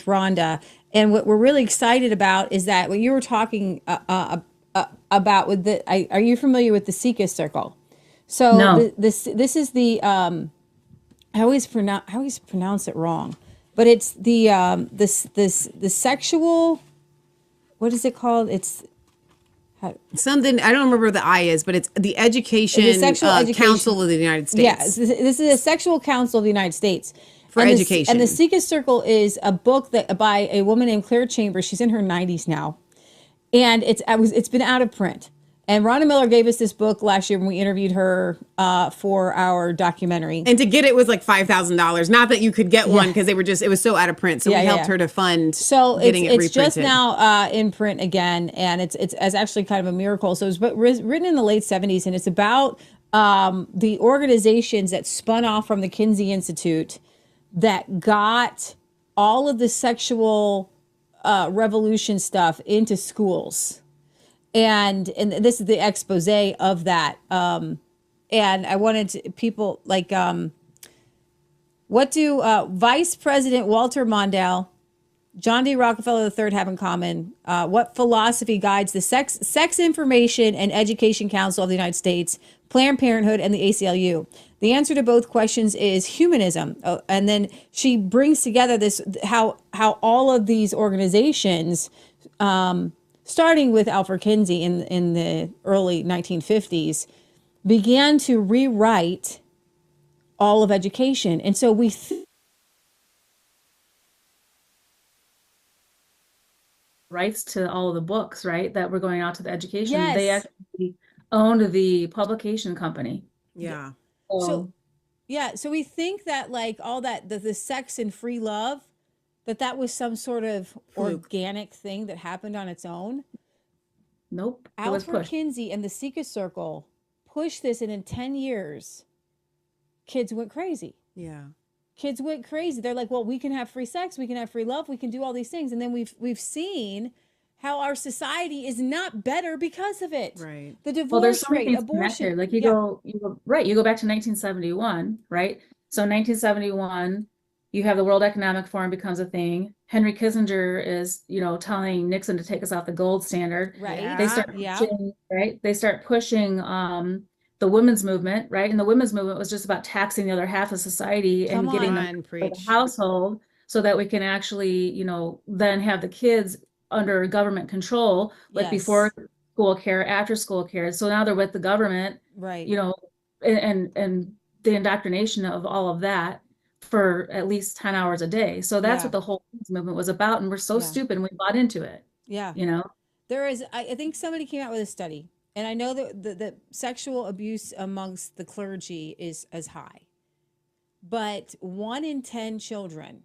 Rhonda. And what we're really excited about is that what you were talking about with the. Are you familiar with the Sika Circle? So no. This is the. I always pronounce it wrong. But it's the sexual, what is it called? It's something, I don't remember what the I is, but it's the Education Council of the United States. Yeah, this is a Sexual Council of the United States. For education. And the Sika Circle is a book that by a woman named Claire Chambers. She's in her 90s now. And it's been out of print. And Rhonda Miller gave us this book last year when we interviewed her for our documentary. And to get it was like $5,000. Not that you could get one because it was so out of print. So we helped her to fund getting it reprinted. It's just now in print again, and it's actually kind of a miracle. So it was written in the late 70s, and it's about the organizations that spun off from the Kinsey Institute that got all of the sexual revolution stuff into schools. And this is the expose of that. And I wanted people like, what do Vice President Walter Mondale, John D. Rockefeller III have in common? What philosophy guides the Sex Information and Education Council of the United States, Planned Parenthood, and the ACLU? The answer to both questions is humanism. And then she brings together this, how all of these organizations, starting with Alfred Kinsey in the early 1950s, began to rewrite all of education. And so we rights to all of the books, right, that were going out to the education. Yes. They actually owned the publication company. Yeah. So we think that like all that, the sex and free love, that was some sort of organic thing that happened on its own. Nope. Alfred Kinsey and the Sika Circle pushed this, and in 10 years, kids went crazy. Yeah. kids went crazy. They're like, well, we can have free sex, we can have free love, we can do all these things. And then we've seen how our society is not better because of it. Right. The divorce Well, there's so many rate, things abortion. connected. Like you go right, you go back to 1971, right? So 1971, you have the World Economic Forum becomes a thing. Henry Kissinger is, telling Nixon to take us off the gold standard. Right. They start pushing, right? They start pushing the women's movement, right? And the women's movement was just about taxing the other half of society and getting them for the household so that we can actually, then have the kids under government control, like before school care, after school care. So now they're with the government, right? And the indoctrination of all of that for at least 10 hours a day. So that's what the whole movement was about. And we're so stupid and we bought into it. Yeah. There is, I think somebody came out with a study, and I know that the sexual abuse amongst the clergy is as high, but 1 in 10 children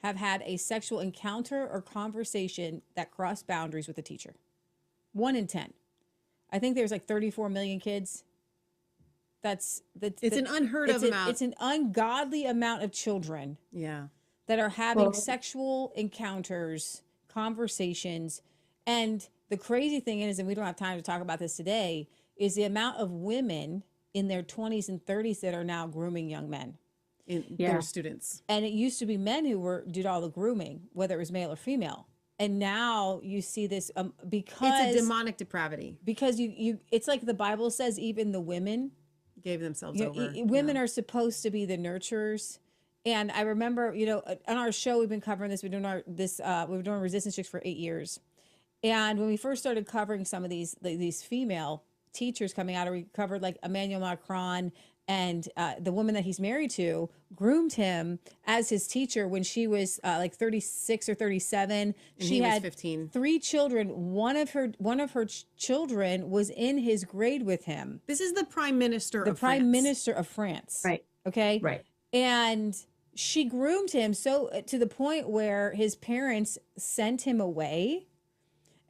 have had a sexual encounter or conversation that crossed boundaries with a teacher. 1 in 10. I think there's like 34 million kids. It's an unheard of amount. It's an ungodly amount of children. Yeah. That are having sexual encounters, conversations. And the crazy thing is, and we don't have time to talk about this today, is the amount of women in their 20s and 30s that are now grooming young men. Their students. And it used to be men who did all the grooming, whether it was male or female. And now you see this because it's a demonic depravity. Because it's like the Bible says, even the women gave themselves over. Women are supposed to be the nurturers. And I remember, on our show, we've been covering this. We've been doing Resistance Chicks for 8 years. And when we first started covering some of these female teachers coming out, we covered like Emmanuel Macron, and the woman that he's married to groomed him as his teacher when she was like 36 or 37. And she was had 15. 3 children. One of her children was in his grade with him. This is the Prime Minister of France. The Prime Minister of France. Right. Okay. Right. And she groomed him so to the point where his parents sent him away.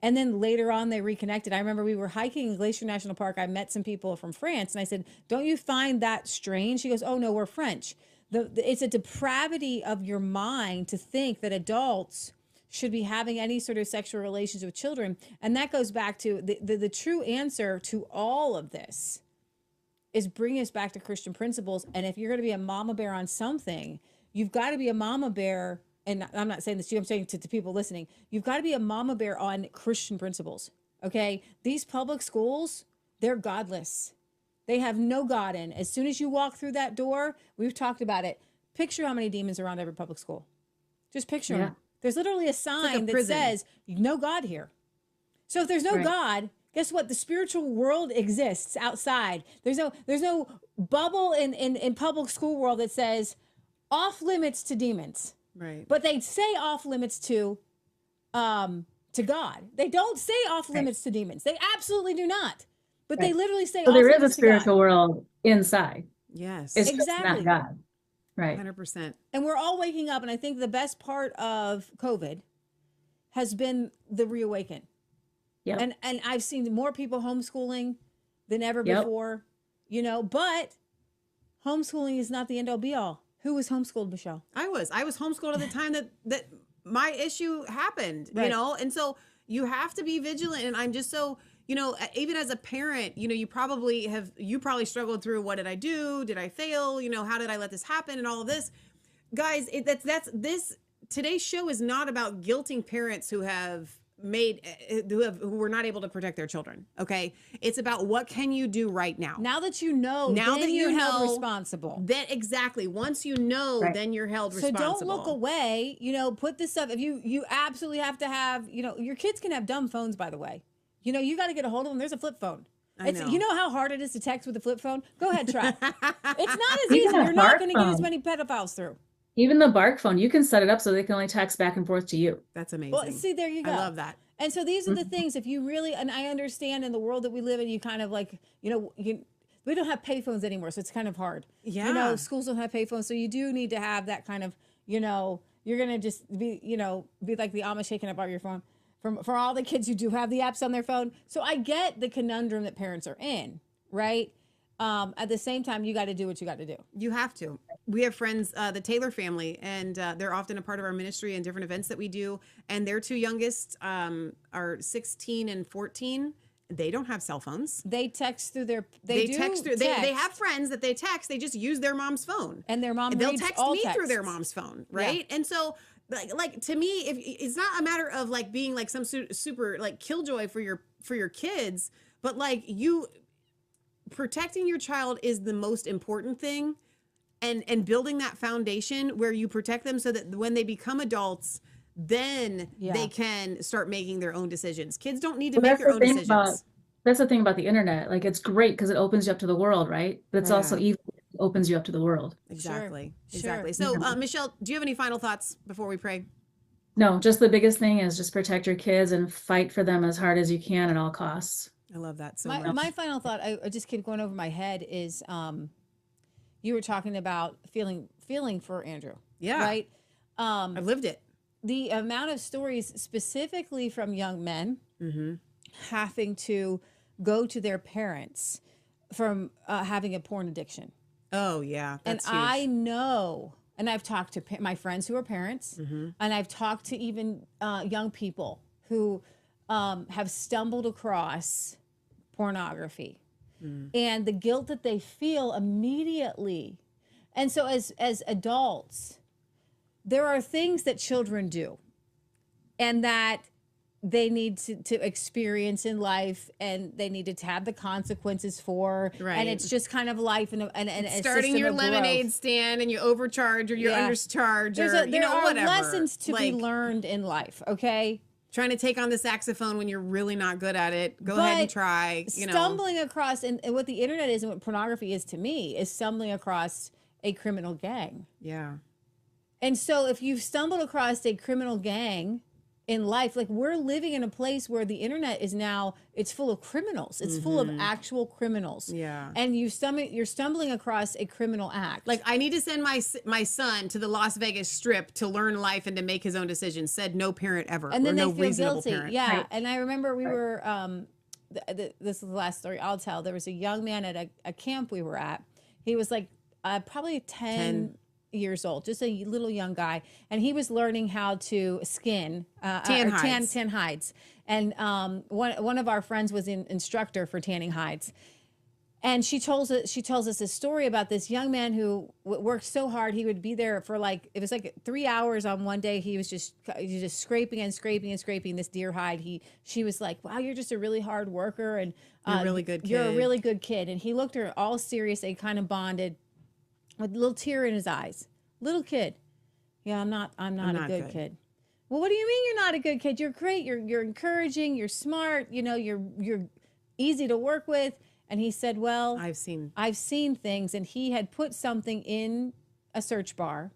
And then later on, they reconnected. I remember we were hiking in Glacier National Park. I met some people from France, and I said, "Don't you find that strange?" She goes, "Oh no, we're French." It's a depravity of your mind to think that adults should be having any sort of sexual relations with children, and that goes back to the true answer to all of this is bringing us back to Christian principles. And if you're going to be a mama bear on something, you've got to be a mama bear. And I'm not saying this to you, I'm saying to people listening, you've got to be a mama bear on Christian principles, okay? These public schools, they're godless. They have no God in. As soon as you walk through that door, we've talked about it. Picture how many demons are around every public school. Just picture them. There's literally a sign that says, no God here. So if there's no God, guess what? The spiritual world exists outside. There's no bubble in public school world that says off limits to demons. Right. But they say off limits to God. They don't say off limits to demons. They absolutely do not. But they literally say off limits to God. So there is a spiritual world inside. Yes. It's exactly. Just not God. Right. 100%. And we're all waking up. And I think the best part of COVID has been the reawaken. Yeah. And I've seen more people homeschooling than ever before, but homeschooling is not the end all be all. Who was homeschooled, Michelle? I was homeschooled at the time that my issue happened, and so you have to be vigilant. And I'm just so, even as a parent, you probably struggled through, what did I do? Did I fail? How did I let this happen? And all of this, guys, today's show is not about guilting parents who were not able to protect their children. Okay. It's about what can you do right now? Now that you know, you're held responsible. Then exactly. Once you know, then you're held responsible. So don't look away, put this stuff. If you absolutely have to have, your kids can have dumb phones, by the way. You got to get a hold of them. There's a flip phone. You know how hard it is to text with a flip phone? Go ahead, try. It's not as easy. You're not going to get as many pedophiles through. Even the bark phone, you can set it up so they can only text back and forth to you. That's amazing. Well, see, there you go. I love that. And so these are the things, if you really, and I understand in the world that we live in, you kind of like, we don't have payphones anymore, so it's kind of hard. Yeah. Schools don't have payphones, so you do need to have that kind of, you're going to just be, be like the Amish shaking up out your phone. For all the kids who do have the apps on their phone. So I get the conundrum that parents are in, right? At the same time, you got to do what you got to do. You have to. we have friends, the Taylor family, and they're often a part of our ministry and different events that we do. And their two youngest are 16 and 14. They don't have cell phones. They text through their. They have friends that they text. They just use their mom's phone, and their mom. They'll text me through their mom's phone, right? Yeah. And so, like to me, if it's not a matter of like being like some super like killjoy for your kids, but like you protecting your child is the most important thing. And building that foundation where you protect them so that when they become adults, then they can start making their own decisions. Kids don't need to make their own decisions. That's the thing about the internet. Like, it's great because it opens you up to the world, right? But it's also evil. It opens you up to the world. Exactly. Sure. Exactly. So, Michelle, do you have any final thoughts before we pray? No, just the biggest thing is just protect your kids and fight for them as hard as you can at all costs. I love that so much. My final thought, I just keep going over my head, is you were talking about feeling for Andrew. Yeah. Right? I've lived it. The amount of stories specifically from young men having to go to their parents from having a porn addiction. Oh, yeah. That's and huge. I know, and I've talked to my friends who are parents, and I've talked to even young people who have stumbled across pornography. And the guilt that they feel immediately. And so as adults, there are things that children do and that they need to experience in life, and they need to have the consequences for. Right. And it's just kind of life and starting your lemonade stand and you overcharge or you undercharge or there are whatever. Lessons to be learned in life, okay? Trying to take on the saxophone when you're really not good at it. Go ahead and try. Stumbling across, and what the internet is and what pornography is to me, is stumbling across a criminal gang. Yeah. And so if you've stumbled across a criminal gang in life, like, we're living in a place where the internet is now, it's full of criminals. It's full of actual criminals. Yeah. And you're stumbling across a criminal act. Like, I need to send my son to the Las Vegas Strip to learn life and to make his own decisions. Said no parent ever. And then or they no feel reasonable guilty. Parent. Yeah. Right. And I remember we were, this is the last story I'll tell. There was a young man at a camp we were at. He was like probably 10 years old, just a little young guy, and he was learning how to skin tan hides. And one of our friends was an instructor for tanning hides, and she tells us a story about this young man who worked so hard. He would be there for it was like 3 hours on one day. He was just scraping and scraping and scraping this deer hide. She was like, "Wow, you're just a really hard worker, and you're a really good kid. You're a really good kid." And he looked at her all serious. They kind of bonded, with a little tear in his eyes. Little kid. Yeah, I'm not a good kid. Well, what do you mean you're not a good kid? You're great. You're encouraging. You're smart. You're easy to work with. And he said, "Well, I've seen things." And he had put something in a search bar,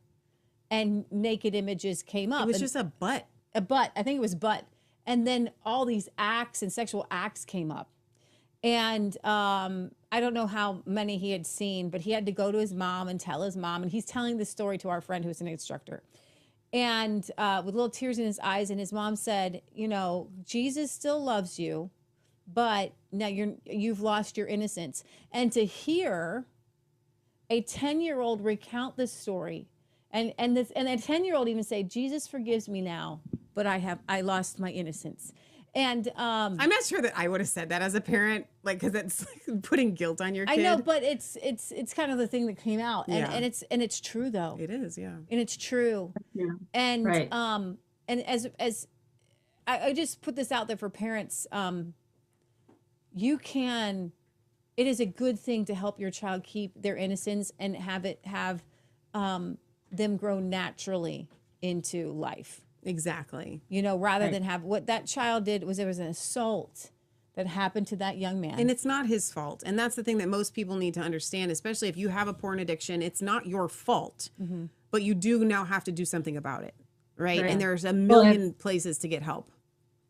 and naked images came up. It was just a butt. A butt. I think it was butt. And then all these acts and sexual acts came up. And I don't know how many he had seen, but he had to go to his mom and tell his mom. And he's telling this story to our friend who's an instructor. And with little tears in his eyes, and his mom said, "Jesus still loves you, but now you've lost your innocence." And to hear a 10-year-old recount this story, and a 10-year-old even say, "Jesus forgives me now, but I lost my innocence." And I'm not sure that I would have said that as a parent, because it's putting guilt on your kid. I know, but it's kind of the thing that came out, and it's true though. It is, yeah, and it's true. Yeah. And right. And as I just put this out there for parents, it is a good thing to help your child keep their innocence and have them grow naturally into life. Exactly. Rather than have what that child did was, there was an assault that happened to that young man. And it's not his fault. And that's the thing that most people need to understand, especially if you have a porn addiction. It's not your fault, but you do now have to do something about it. Right. And there's a million places to get help.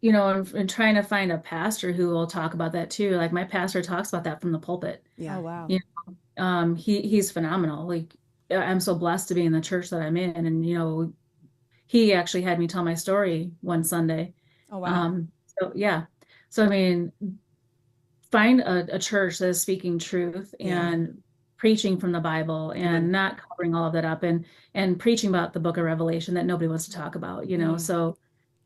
And trying to find a pastor who will talk about that too. Like, my pastor talks about that from the pulpit. Yeah. Oh, wow. He's phenomenal. Like, I'm so blessed to be in the church that I'm in. And, he actually had me tell my story one Sunday. Oh, wow. So, I mean, find a church that is speaking truth and preaching from the Bible and not covering all of that up and preaching about the book of Revelation that nobody wants to talk about, So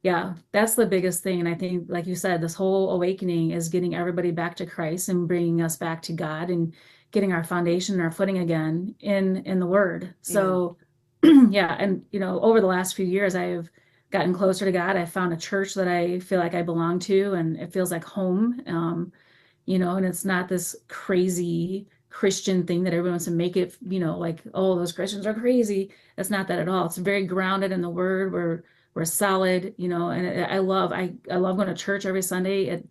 yeah, that's the biggest thing. And I think, like you said, this whole awakening is getting everybody back to Christ and bringing us back to God and getting our foundation and our footing again in the Word. So yeah, and over the last few years, I have gotten closer to God. I found a church that I feel like I belong to, and it feels like home. And it's not this crazy Christian thing that everyone wants to make it, like, oh, those Christians are crazy. That's not that at all. It's very grounded in the Word. We're solid, and I love going to church every Sunday.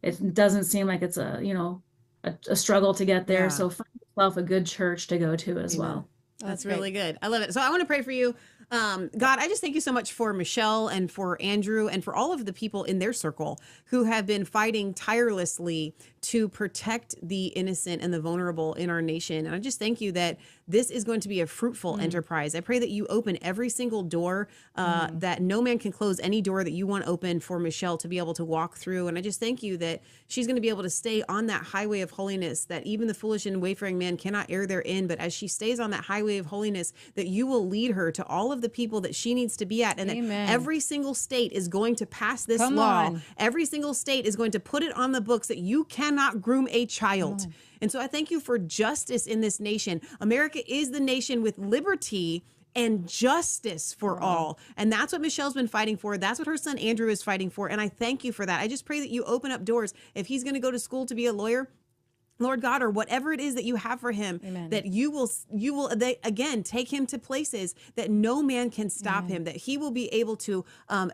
It doesn't seem like it's a struggle to get there. So find yourself a good church to go to as well. That's really good. I love it. So I want to pray for you. God, I just thank you so much for Michelle and for Andrew and for all of the people in their circle who have been fighting tirelessly to protect the innocent and the vulnerable in our nation. And I just thank you that this is going to be a fruitful enterprise. I pray that you open every single door, that no man can close any door that you want open for Michelle to be able to walk through. And I just thank you that she's going to be able to stay on that highway of holiness, that even the foolish and wayfaring man cannot err therein. But as she stays on that highway of holiness, that you will lead her to all of the people that she needs to be at. And that every single state is going to pass this law. Every single state is going to put it on the books that you cannot groom a child. And so I thank you for justice in this nation. America is the nation with liberty and justice for all. And that's what Michelle's been fighting for. That's what her son Andrew is fighting for. And I thank you for that. I just pray that you open up doors. If he's going to go to school to be a lawyer, Lord God, or whatever it is that you have for him, that you will again take him to places that no man can stop him, that he will be able to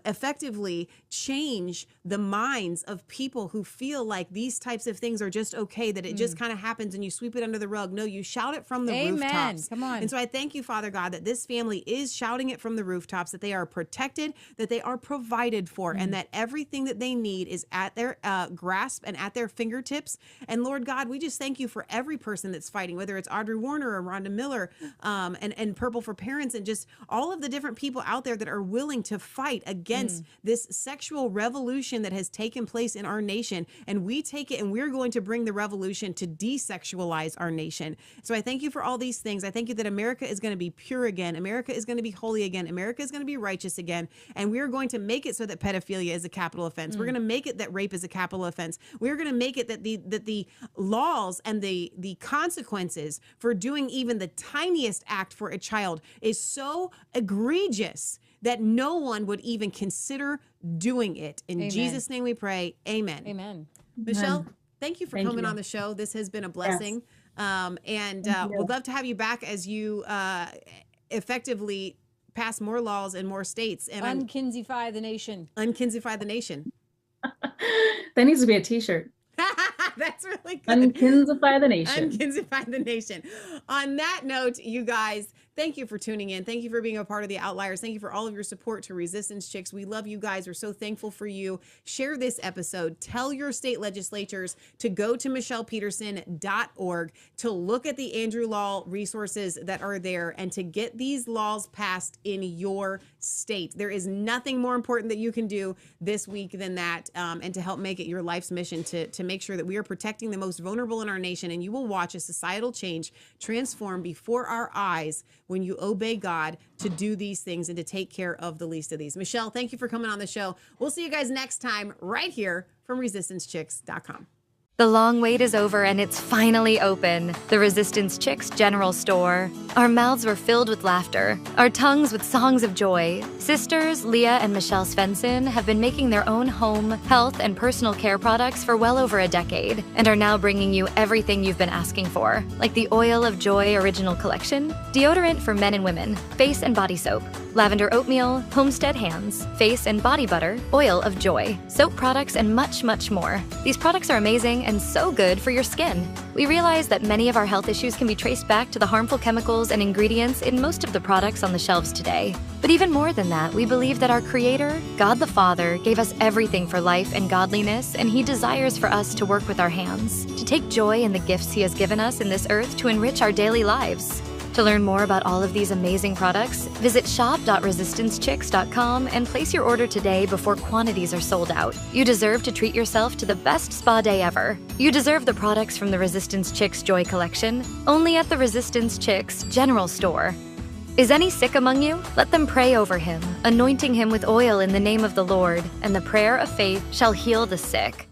effectively change the minds of people who feel like these types of things are just okay, that it just kind of happens and you sweep it under the rug. No, you shout it from the rooftops. Come on. And so I thank you, Father God, that this family is shouting it from the rooftops, that they are protected, that they are provided for, and that everything that they need is at their grasp and at their fingertips. And Lord God, we just thank you for every person that's fighting, whether it's Audrey Warner or Rhonda Miller, and Purple for Parents, and just all of the different people out there that are willing to fight against this sexual revolution that has taken place in our nation. And we take it and we're going to bring the revolution to desexualize our nation. So I thank you for all these things. I thank you that America is going to be pure again. America is going to be holy again. America is going to be righteous again. And we're going to make it so that pedophilia is a capital offense. We're going to make it that rape is a capital offense. We're going to make it that the laws and the consequences for doing even the tiniest act for a child is so egregious that no one would even consider doing it. In Jesus' name we pray. Amen. Amen. Michelle, thank you for coming on the show. This has been a blessing. And we'd love to have you back as you effectively pass more laws in more states. And Unkinsify the nation. Unkinsify the nation. That needs to be a t-shirt. That's really good. Unkinsify the nation. Unkinsify the nation. On that note, you guys, thank you for tuning in. Thank you for being a part of the Outliers. Thank you for all of your support to Resistance Chicks. We love you guys. We're so thankful for you. Share this episode. Tell your state legislatures to go to michellepeterson.org to look at the Andrew Law resources that are there and to get these laws passed in your state. There is nothing more important that you can do this week than that, and to help make it your life's mission to make sure that we are protecting the most vulnerable in our nation. And you will watch a societal change transform before our eyes when you obey God to do these things and to take care of the least of these. Michelle, thank you for coming on the show. We'll see you guys next time right here from ResistanceChicks.com. The long wait is over and it's finally open. The Resistance Chicks General Store. Our mouths were filled with laughter, our tongues with songs of joy. Sisters Leah and Michelle Svensson have been making their own home, health, and personal care products for well over a decade and are now bringing you everything you've been asking for, like the Oil of Joy Original Collection, deodorant for men and women, face and body soap, lavender oatmeal, homestead hands, face and body butter, Oil of Joy, soap products, and much, much more. These products are amazing and so good for your skin. We realize that many of our health issues can be traced back to the harmful chemicals and ingredients in most of the products on the shelves today. But even more than that, we believe that our Creator, God the Father, gave us everything for life and godliness, and He desires for us to work with our hands, to take joy in the gifts He has given us in this earth to enrich our daily lives. To learn more about all of these amazing products, visit shop.resistancechicks.com and place your order today before quantities are sold out. You deserve to treat yourself to the best spa day ever. You deserve the products from the Resistance Chicks Joy collection, only at the Resistance Chicks General Store. Is any sick among you? Let them pray over him, anointing him with oil in the name of the Lord, and the prayer of faith shall heal the sick.